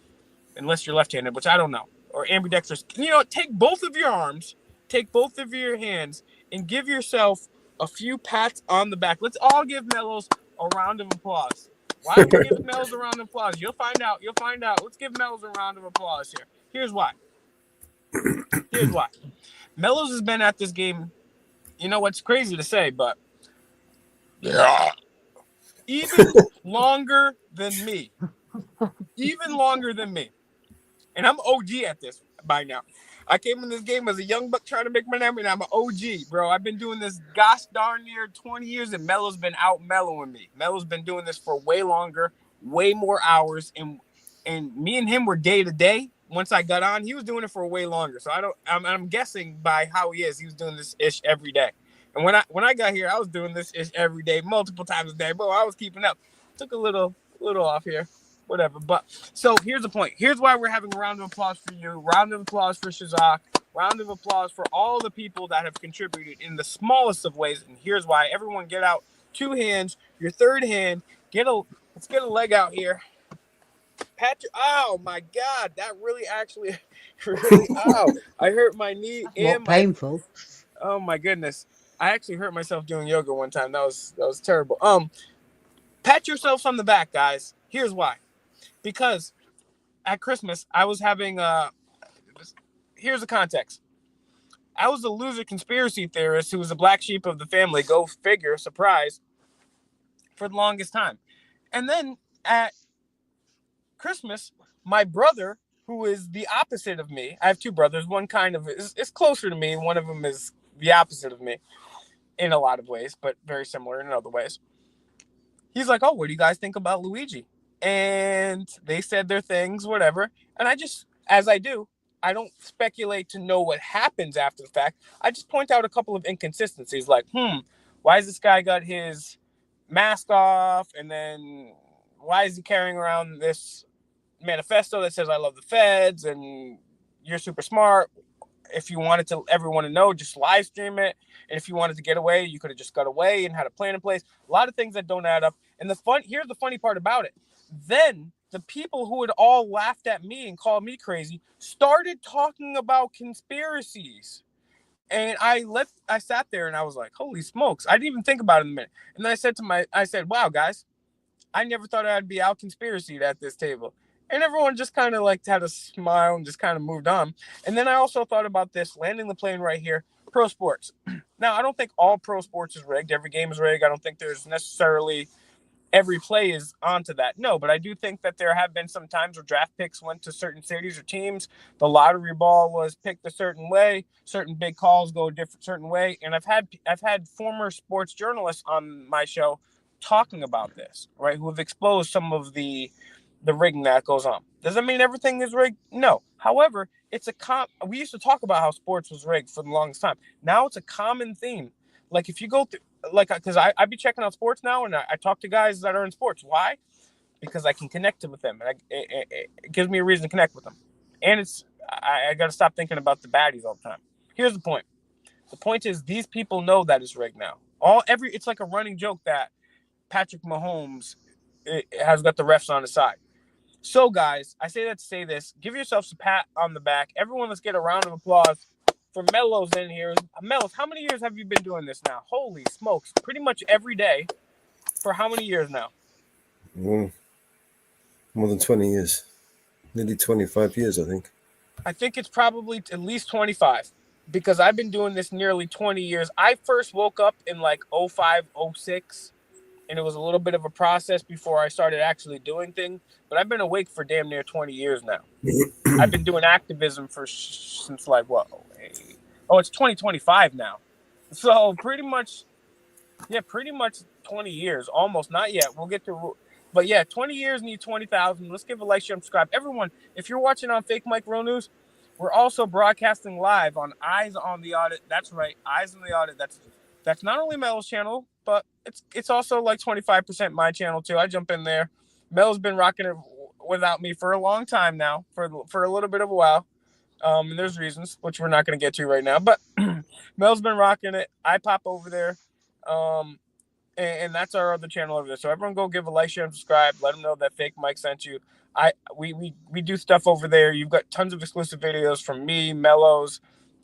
unless you're left-handed, which I don't know, or ambidextrous. Take both of your arms, take both of your hands, and give yourself a few pats on the back. Let's all give Mellows a round of applause. Why are we giving Mellows a round of applause? You'll find out. Let's give Mellows a round of applause here. Here's why. Mellows has been at this game. What's crazy to say, but even longer than me. And I'm OG at this by now. I came in this game as a young buck trying to make my name, and I'm an OG, bro. I've been doing this gosh darn near 20 years, and Mello's been out mellowing me. Mello's been doing this for way longer, way more hours, and me and him were day to day. Once I got on, he was doing it for way longer. So I'm guessing by how he was doing this ish every day. And when I got here, I was doing this ish every day, multiple times a day. Bro, I was keeping up. Took a little off here. Whatever. But so here's the point. Here's why we're having a round of applause for you. Round of applause for Shazak. Round of applause for all the people that have contributed in the smallest of ways. And here's why. Everyone get out 2 hands, your third hand. Let's get a leg out here. Patrick, oh my God, that really actually, I hurt my knee and painful. Oh my goodness, I actually hurt myself doing yoga one time. That was terrible. Pat yourselves on the back, guys. Here's why, because at Christmas I was having here's the context. I was a loser conspiracy theorist who was a black sheep of the family. Go figure, surprise. For the longest time, and then at Christmas, my brother, who is the opposite of me, I have 2 brothers. One kind of is closer to me. One of them is the opposite of me in a lot of ways, but very similar in other ways. He's like, oh, what do you guys think about Luigi? And they said their things, whatever. And I just, as I do, I don't speculate to know what happens after the fact. I just point out a couple of inconsistencies like, why has this guy got his mask off? And then why is he carrying around this manifesto that says I love the feds and you're super smart? If you wanted to everyone to know, just live stream it. And if you wanted to get away, you could have just got away and had a plan in place. A lot of things that don't add up. And here's the funny part about it. Then the people who had all laughed at me and called me crazy started talking about conspiracies. And I sat there and I was like, holy smokes. I didn't even think about it in a minute. And then I said, wow, guys, I never thought I'd be out conspiracy at this table. And everyone just kind of like had a smile and just kind of moved on. And then I also thought about this, landing the plane right here, pro sports. Now, I don't think all pro sports is rigged. Every game is rigged. I don't think there's necessarily every play is onto that. No, but I do think that there have been some times where draft picks went to certain cities or teams. The lottery ball was picked a certain way. Certain big calls go a different certain way. And I've had former sports journalists on my show talking about this, right, who have exposed some of the the rigging that goes on. Does that mean everything is rigged? No. However, it's we used to talk about how sports was rigged for the longest time. Now it's a common theme. Like if you go through, like, because I be checking out sports now, and I talk to guys that are in sports. Why? Because I can connect with them, and it gives me a reason to connect with them. And I got to stop thinking about the baddies all the time. Here's the point. The point is these people know that it's rigged now. It's like a running joke that Patrick Mahomes has got the refs on his side. So, guys, I say that to say this. Give yourselves a pat on the back. Everyone, let's get a round of applause for Mellows in here. Mellows, how many years have you been doing this now? Holy smokes. Pretty much every day. For how many years now? More than 20 years. Nearly 25 years, I think. I think it's probably at least 25 because I've been doing this nearly 20 years. I first woke up in like 05, 06, and it was a little bit of a process before I started actually doing things. But I've been awake for damn near 20 years now. I've been doing activism since like what? Oh, it's 2025 now. So pretty much 20 years, almost. Not yet. We'll get to, but yeah, 20 years need 20,000. Let's give a like, share, and subscribe. Everyone, if you're watching on Fake Mike Real News, we're also broadcasting live on Eyes on the Audit. That's right, Eyes on the Audit. That's not only Mel's channel, but it's also like 25% my channel too. I jump in there. Mel's been rocking it without me for a long time now, for a little bit of a while. And there's reasons which we're not going to get to right now, but Mel's been rocking it. I pop over there. And that's our other channel over there. So everyone go give a like, share, and subscribe. Let them know that Fake Mike sent you. We do stuff over there. You've got tons of exclusive videos from me, Mellows,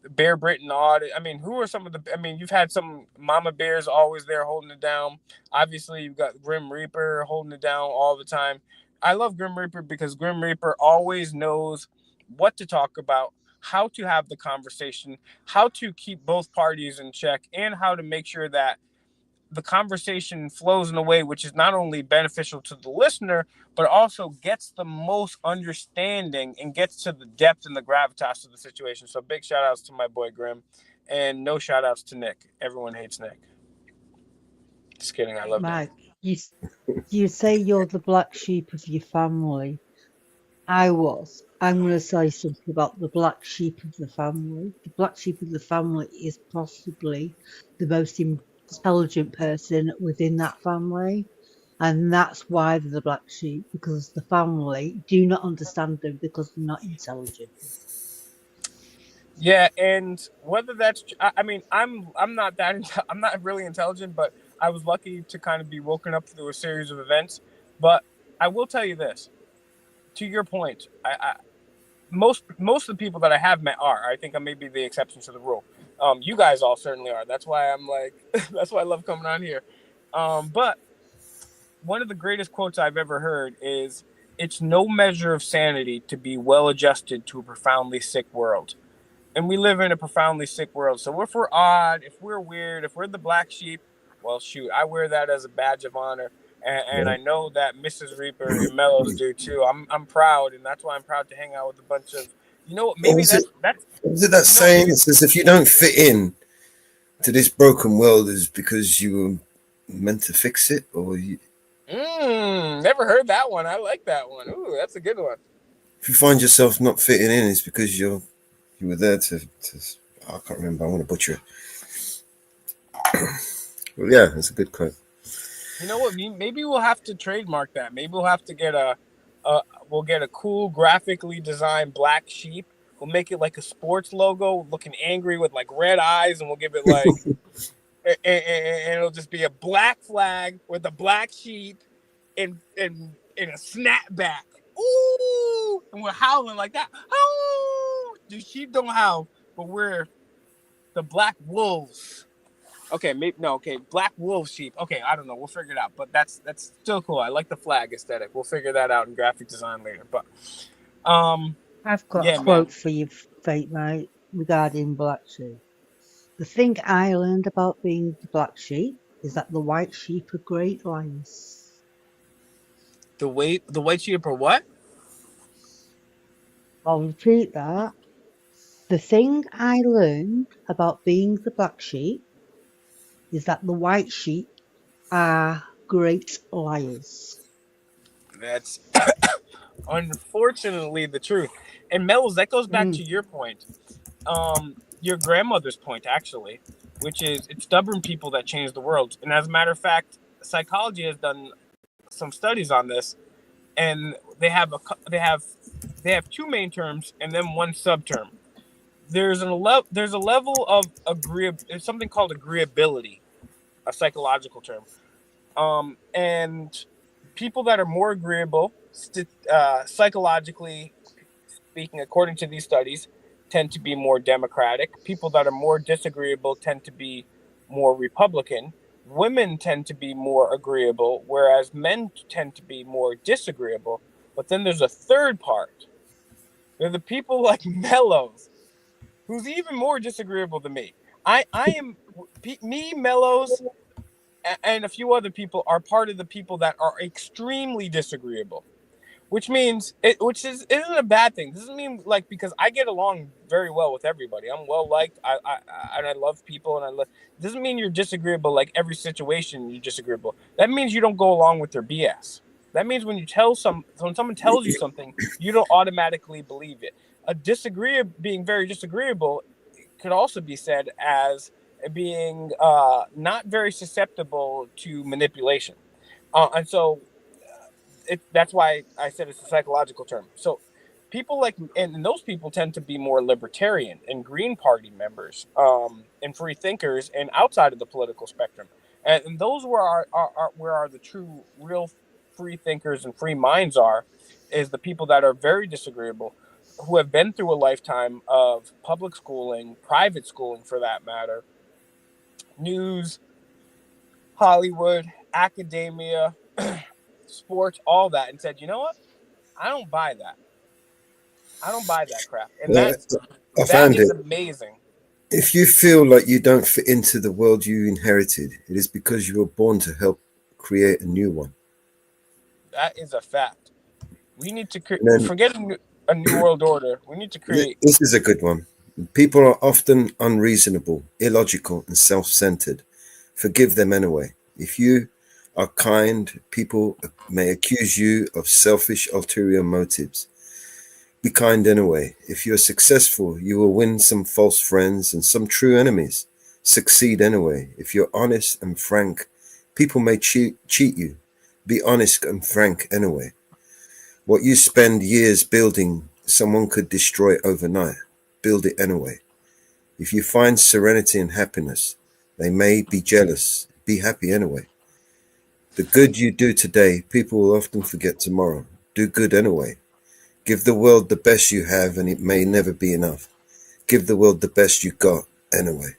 Bear Britain Audit. I mean, who are some of the? I mean, you've had some Mama Bears always there holding it down. Obviously, you've got Grim Reaper holding it down all the time. I love Grim Reaper because Grim Reaper always knows what to talk about, how to have the conversation, how to keep both parties in check, and how to make sure that the conversation flows in a way which is not only beneficial to the listener, but also gets the most understanding and gets to the depth and the gravitas of the situation. So big shout outs to my boy Grim, and no shout outs to Nick. Everyone hates Nick. Just kidding. I love Mike, Nick. you say you're the black sheep of your family. I'm going to say something about the black sheep of the family. The black sheep of the family is possibly the most intelligent person within that family. And that's why they're the black sheep, because the family do not understand them because they're not intelligent. Yeah, and whether that's, I mean, I'm not I'm not really intelligent, but I was lucky to kind of be woken up through a series of events. But I will tell you this, to your point, most of the people that I have met are. I think I may be the exception to the rule. You guys all certainly are. That's why I'm like, that's why I love coming on here. But one of the greatest quotes I've ever heard is, "It's no measure of sanity to be well adjusted to a profoundly sick world." And we live in a profoundly sick world. So if we're odd, if we're weird, if we're the black sheep, well, shoot, I wear that as a badge of honor. And I know that Mrs. Reaper and Mellows do too. I'm proud, and that's why I'm proud to hang out with a bunch of, you know what, maybe that's was it that saying? It says if you don't fit in to this broken world, is because you were meant to fix it, or you. Never heard that one. I like that one. Ooh, that's a good one. If you find yourself not fitting in, it's because you were there to I can't remember. I want to butcher it. Well, yeah, it's a good quote. You know what? Maybe we'll have to trademark that. Maybe we'll have to get we'll get a cool graphically designed black sheep. We'll make it like a sports logo, looking angry with like red eyes, and we'll give it like, and it'll just be a black flag with a black sheep, in a snapback. Ooh, and we're howling like that. Oh, the sheep don't howl, but we're the black wolves. Okay, black wolf sheep. Okay, I don't know. We'll figure it out. But that's still cool. I like the flag aesthetic. We'll figure that out in graphic design later. But I've got a quote for you, Fate Mate, regarding black sheep. The thing I learned about being the black sheep is that the white sheep are great liars. The white sheep are what? I'll repeat that. The thing I learned about being the black sheep is that the white sheep are great liars. That's unfortunately the truth. And Mel's, that goes back to your point, your grandmother's point actually, which is it's stubborn people that change the world. And as a matter of fact, psychology has done some studies on this, and they have two main terms and then one subterm. There's a level of It's something called agreeability, a psychological term. And people that are more agreeable, psychologically speaking, according to these studies, tend to be more Democratic. People that are more disagreeable tend to be more Republican. Women tend to be more agreeable, whereas men tend to be more disagreeable. But then there's a third part. They're the people like Mellows, who's even more disagreeable than me. Mellows, and a few other people are part of the people that are extremely disagreeable, which means isn't a bad thing. This doesn't mean like, because I get along very well with everybody. I'm well liked. I love people, and it doesn't mean you're disagreeable. Like every situation you're disagreeable. That means you don't go along with their BS. That means when someone tells you something, you don't automatically believe it. Being very disagreeable could also be said as being not very susceptible to manipulation, and so that's why I said it's a psychological term. So people and those people tend to be more libertarian and Green Party members, and free thinkers, and outside of the political spectrum. And those where are the true, real free thinkers and free minds is the people that are very disagreeable, who have been through a lifetime of public schooling, private schooling for that matter, news, Hollywood, academia, sports, all that, and said, you know what? I don't buy that. I don't buy that crap. And that is amazing. If you feel like you don't fit into the world you inherited, it is because you were born to help create a new one. That is a fact. We need to forget a new world order. We need to create. This is a good one. People are often unreasonable, illogical, and self-centered. Forgive them anyway. If you are kind, people may accuse you of selfish, ulterior motives. Be kind anyway. If you're successful, you will win some false friends and some true enemies. Succeed anyway. If you're honest and frank, people may cheat you. Be honest and frank anyway. What you spend years building, someone could destroy overnight. Build it anyway. If you find serenity and happiness, they may be jealous. Be happy anyway. The good you do today, people will often forget tomorrow. Do good anyway. Give the world the best you have, and it may never be enough. Give the world the best you got anyway.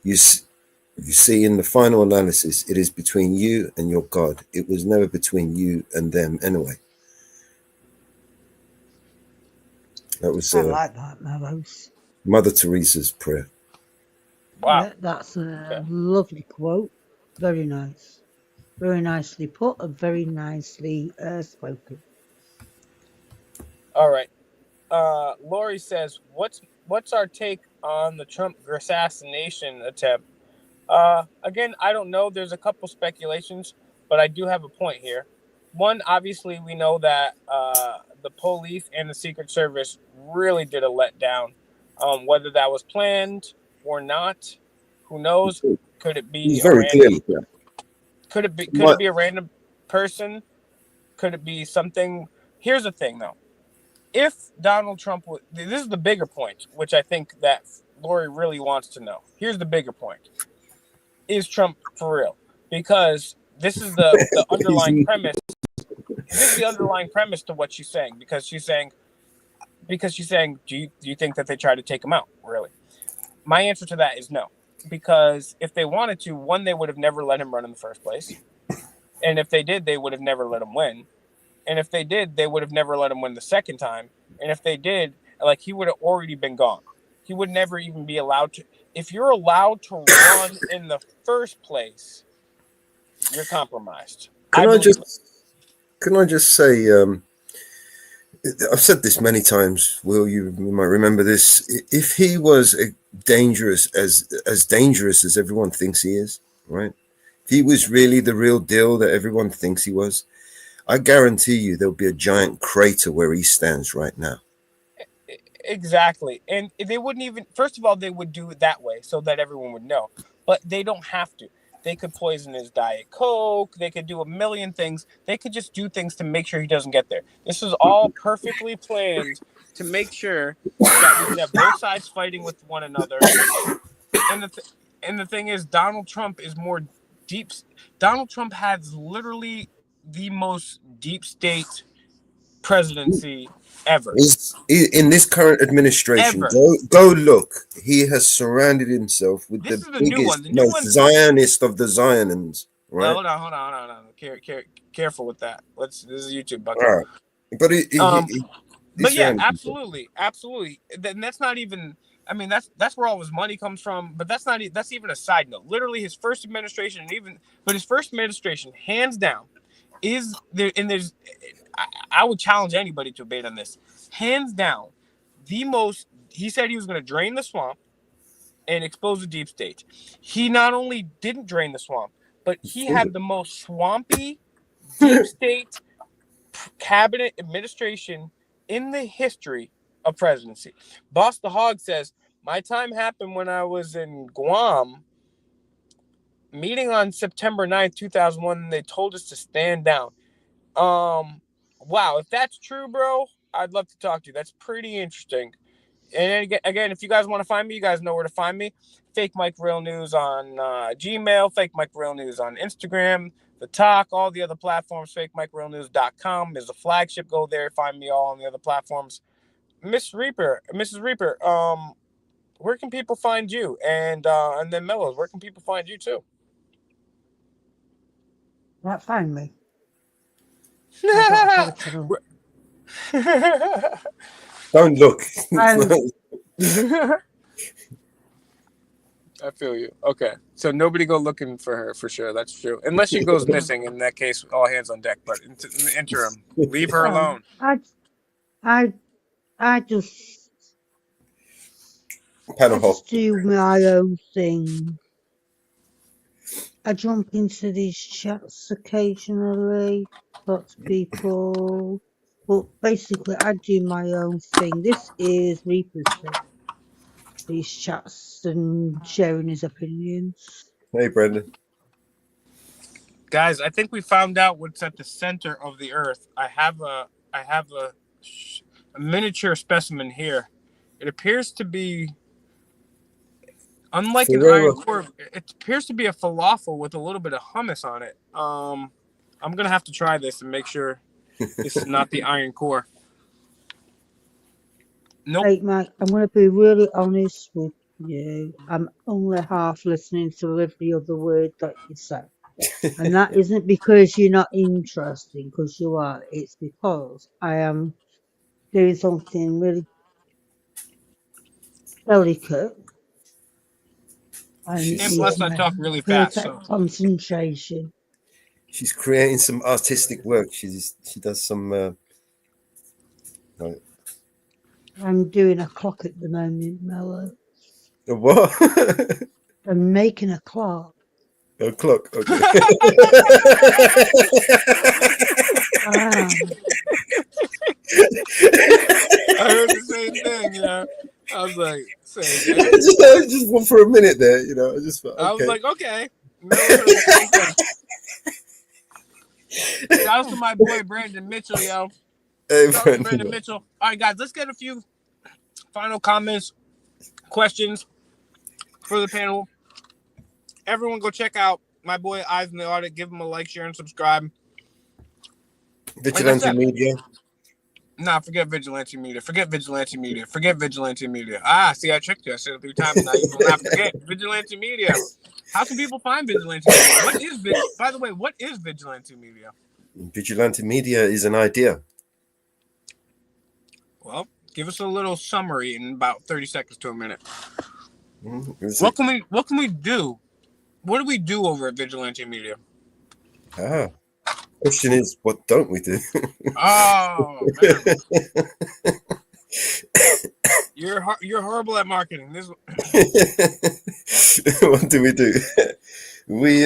You see, in the final analysis, it is between you and your God. It was never between you and them anyway. That was I like that, Mellows. Mother Teresa's prayer. Wow. Yeah, that's a lovely quote. Very nice. Very nicely put and very nicely spoken. All right. Lori says, what's our take on the Trump assassination attempt? Again, I don't know. There's a couple speculations, but I do have a point here. One, obviously, we know that the police and the Secret Service really did a letdown. Whether that was planned or not, who knows? Could it be very clearly? Yeah. Could it be a random person? Could it be something? Here's the thing, though. If Donald Trump this is the bigger point, which I think that Lori really wants to know. Here's the bigger point. Is Trump for real? Because this is the underlying premise. This is the underlying premise to what she's saying. Because she's saying, do you think that they tried to take him out? Really? My answer to that is no. Because if they wanted to, one, they would have never let him run in the first place. And if they did, they would have never let him win. And if they did, they would have never let him win the second time. And if they did, he would have already been gone. He would never even be allowed to. If you're allowed to run in the first place, you're compromised. Can I just say, I've said this many times, Will, you might remember this. If he was dangerous as everyone thinks he is, right? If he was really the real deal that everyone thinks he was, I guarantee you there'll be a giant crater where he stands right now. Exactly. And they wouldn't even, first of all, they would do it that way so that everyone would know. But they don't have to. They could poison his Diet Coke. They could do a million things. They could just do things to make sure he doesn't get there. This is all perfectly planned to make sure that we could have both sides fighting with one another. And the thing is, Donald Trump is more deep. Donald Trump has literally the most deep state presidency ever. In this current administration, Ever. go look. He has surrounded himself with This the is the new biggest, one. The new most one. Zionist of the Zionists, Well, right? hold on. Careful with that. This is YouTube, Bucket. All right. But but yeah, absolutely. And that's not even. I mean, that's where all his money comes from. But that's not. That's even a side note. Literally, his first administration, his first administration, hands down, is there. And there's. I would challenge anybody to debate on this. Hands down, the most. He said he was going to drain the swamp and expose the deep state. He not only didn't drain the swamp, but he had the most swampy deep state cabinet administration in the history of presidency. Boss the Hog says, my time happened when I was in Guam, meeting on September 9th, 2001, and they told us to stand down. Wow, if that's true, bro, I'd love to talk to you. That's pretty interesting. And again, if you guys want to find me, you guys know where to find me. Fake Mike Real News on Gmail, Fake Mike Real News on Instagram, The Talk, all the other platforms. FakeMikeRealNews.com is the flagship. Go there, find me all on the other platforms. Mrs. Reaper, where can people find you? And then Mellows, where can people find you too? That find me. Don't look. I feel you. Okay, so nobody go looking for her for sure. That's true. Unless she goes missing, in that case, all hands on deck. But in the interim, leave her alone. I just do my own thing. I jump into these chats occasionally, talk to people, but basically I do my own thing. This is Reaper's thing. These chats and sharing his opinions. Hey, Brendan. Guys, I think we found out what's at the center of the Earth. I have a miniature specimen here. It appears to be, unlike an iron core, it appears to be a falafel with a little bit of hummus on it. I'm gonna have to try this and make sure this is not the iron core. Nope. Hey, Mike, I'm going to be really honest with you. I'm only half listening to every other word that you say. And that isn't because you're not interesting, because you are. It's because I am doing something really delicate. And plus, I talk really fast. So. Concentration. She's creating some artistic work. She does some. I'm doing a clock at the moment, Mello. A what? I'm making a clock. A clock, okay. I heard the same thing, you know. I was like, same thing. Just one for a minute there, you know. I was like, okay. Shout out to my boy Brandon Mitchell, yo. Hey, Brandon Mitchell. All right, guys, let's get a few final comments, questions for the panel. Everyone go check out my boy Eyes in the Audit. Give him a like, share, and subscribe. Vigilante Media. Nah, forget Vigilante Media. Forget Vigilante Media. Forget Vigilante Media. Ah, see, I tricked you. I said it 3 times. Now you will not forget Vigilante Media. How can people find Vigilante Media? By the way, what is Vigilante Media? Vigilante Media is an idea. Well, give us a little summary in about 30 seconds to a minute. What can we do? What do we do over at Vigilante Media? Question is, what don't we do? Oh, man. You're horrible at marketing. What do we do? We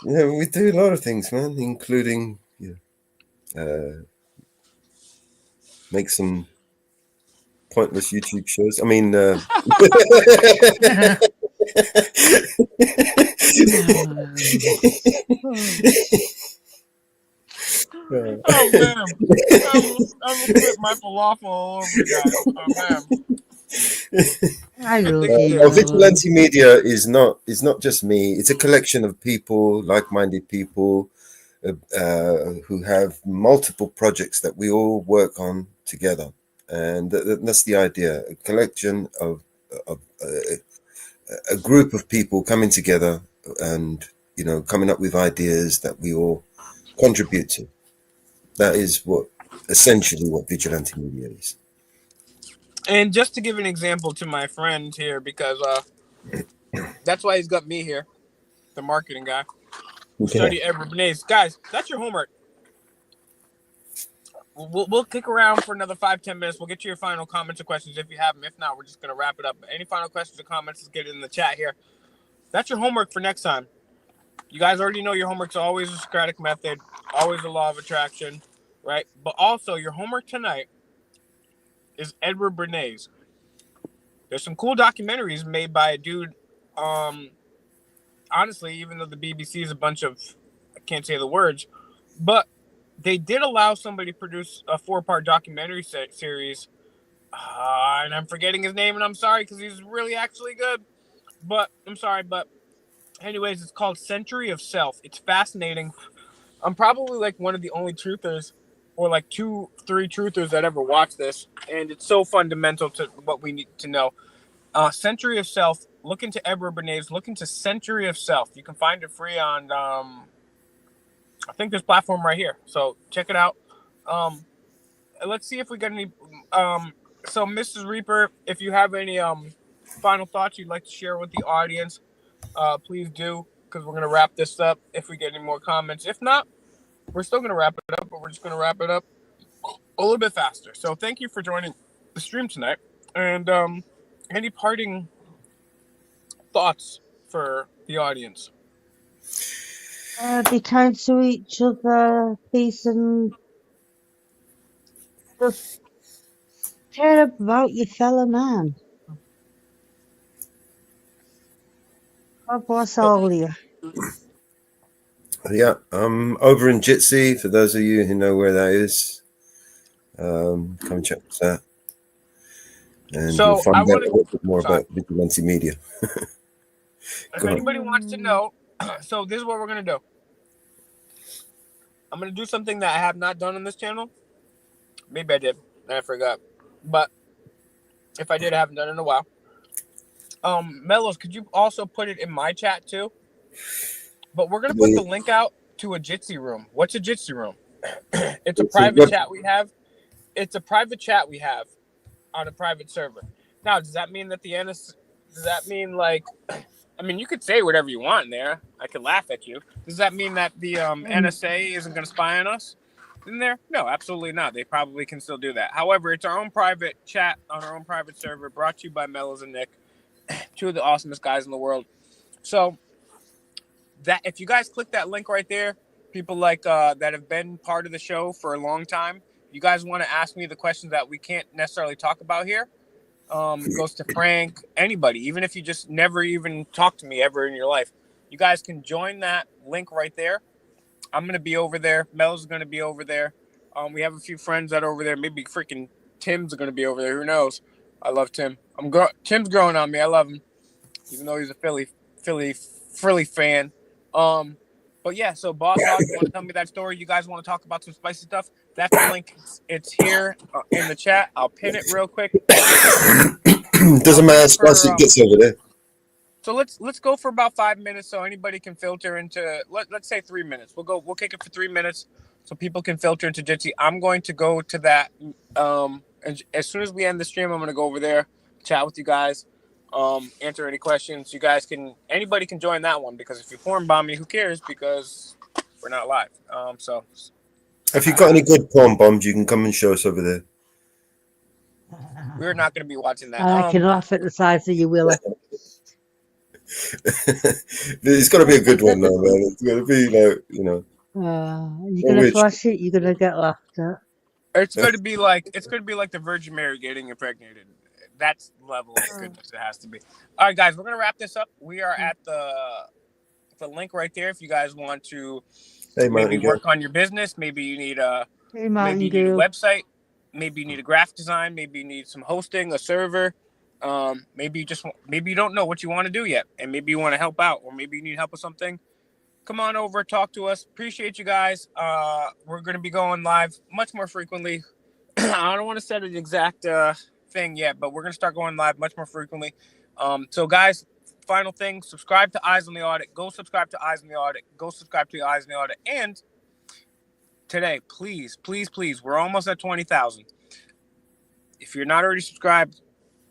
we do a lot of things, man, including make some pointless YouTube shows. I mean, Oh man, I'm gonna flip my falafel all over you guys. Oh man, I I love think you, Melon. Vigilante Media is not just me. It's a collection of people, like-minded people, who have multiple projects that we all work on together, and that's the idea. A collection of a group of people coming together and coming up with ideas that we all contribute to. That is what essentially what Vigilante Media is. And just to give an example to my friend here, because that's why he's got me here, the marketing guy who Yeah. studied Edward Bernays. Guys, that's your homework. We'll kick around for another 5-10 minutes. We'll get to your final comments or questions if you have them. If not, we're just gonna wrap it up. Any final questions or comments? Let's get it in the chat here. That's your homework for next time. You guys already know your homework's always a Socratic method, always the law of attraction, right? But also your homework tonight is Edward Bernays. There's some cool documentaries made by a dude. Honestly, even though the BBC is a bunch of, I can't say the words, but they did allow somebody to produce a 4-part documentary series. And I'm forgetting his name, and I'm sorry because he's really actually good. But I'm sorry, but anyways, it's called Century of Self. It's fascinating. I'm probably like one of the only truthers, or like 2-3 truthers that ever watched this, and it's so fundamental to what we need to know. Century of Self. Look into Edward Bernays. Look into Century of Self. You can find it free on, I think this platform right here. So check it out. Let's see if we get any. So Mrs. Reaper, if you have any final thoughts you'd like to share with the audience, please do, because we're gonna wrap this up. If we get any more comments, if not, we're still gonna wrap it up, but we're just gonna wrap it up a little bit faster. So thank you for joining the stream tonight, and any parting thoughts for the audience? Be kind to each other, peace, and just care about your fellow man. God bless all of you. Yeah, over in Jitsi, for those of you who know where that is, come and check us out. And So you'll find I out a want little bit more to. about Vigilante Media. If anybody wants to know, so this is what we're gonna do. I'm gonna do something that I have not done on this channel. Maybe I did, and I forgot. But if I did, I haven't done it in a while. Mellows, could you also put it in my chat too? But we're gonna put the link out to a Jitsi room. What's a Jitsi room? It's a private chat we have. It's a private chat we have on a private server. Now, does that mean that does that mean like, I mean, you could say whatever you want in there. I could laugh at you. Does that mean that the NSA isn't going to spy on us in there? No, absolutely not. They probably can still do that. However, it's our own private chat on our own private server, brought to you by Mellows and Nick, 2 of the awesomest guys in the world. So that if you guys click that link right there, people like that have been part of the show for a long time, you guys want to ask me the questions that we can't necessarily talk about here, goes to Frank, anybody, even if you just never even talked to me ever in your life, you guys can join that link right there. I'm going to be over there. Mel's going to be over there. We have a few friends that are over there. Maybe freaking Tim's going to be over there. Who knows? I love Tim. Tim's growing on me. I love him, even though he's a Philly fan. But yeah, so Boss Hog, you want to tell me that story? You guys want to talk about some spicy stuff? That's the link. It's here in the chat. I'll pin it real quick. Doesn't matter how spicy it gets over there. So let's go for about 5 minutes, so anybody can filter into. Let's say 3 minutes. We'll kick it for 3 minutes, so people can filter into Jitsi. I'm going to go to that. As soon as we end the stream, I'm going to go over there, chat with you guys. Answer any questions. You guys anybody can join that one, because if you porn bomb me, who cares? Because we're not live. So if you've got any good porn bombs, you can come and show us over there. We're not going to be watching that. I can laugh at the size of you, Willie. It's got to be a good one, though, man. It's got to be like You're Or gonna which? flash it. You're gonna get laughed at. It's going to be like the Virgin Mary getting impregnated. That's the level of goodness it has to be. All right, guys, we're gonna wrap this up. We are at the link right there. If you guys want to Hey, maybe Mountain Girl. work on your business, maybe you need a Hey, maybe Mountain you need a Girl. website, maybe you need a graphic design, maybe you need some hosting, a server. Maybe you don't know what you want to do yet, and maybe you want to help out, or maybe you need help with something. Come on over, talk to us. Appreciate you guys. We're going to be going live much more frequently. I don't want to set an exact thing yet, but we're going to start going live much more frequently. So, guys, final thing, subscribe to Eyes on the Audit. Go subscribe to Eyes on the Audit. Go subscribe to Eyes on the Audit. And today, please, please, please, we're almost at 20,000. If you're not already subscribed,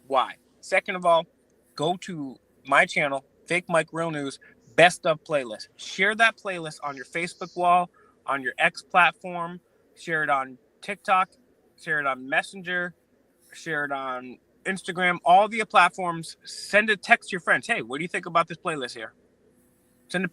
why? Second of all, go to my channel, Fake Mike Real News, Best of Playlist. Share that playlist on your Facebook wall, on your X platform, share it on TikTok, share it on Messenger, share it on Instagram, all the platforms. Send a text to your friends. Hey, what do you think about this playlist here? Send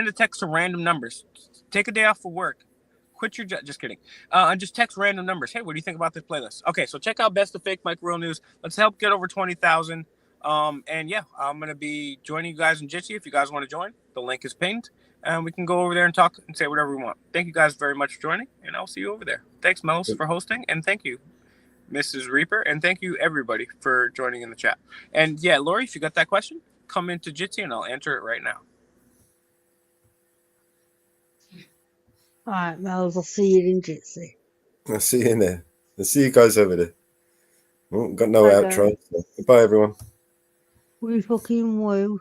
a text to random numbers. Take a day off of work. Quit your just kidding. And just text random numbers. Hey, what do you think about this playlist? Okay, so check out Best of Fake Mike Real News. Let's help get over 20,000. And yeah, I'm gonna be joining you guys in Jitsi if you guys want to join. The link is pinned, and we can go over there and talk and say whatever we want. Thank you guys very much for joining, and I'll see you over there. Thanks, Melos, for hosting, and thank you, Mrs. Reaper, and thank you everybody for joining in the chat. And yeah, Lori, if you got that question, come into Jitsi and I'll answer it right now. All right, Mels. I'll see you in Jitsi. I'll see you in there. I'll see you guys over there. Well, got no Bye, outro. guys. So goodbye, everyone. We fucking woo.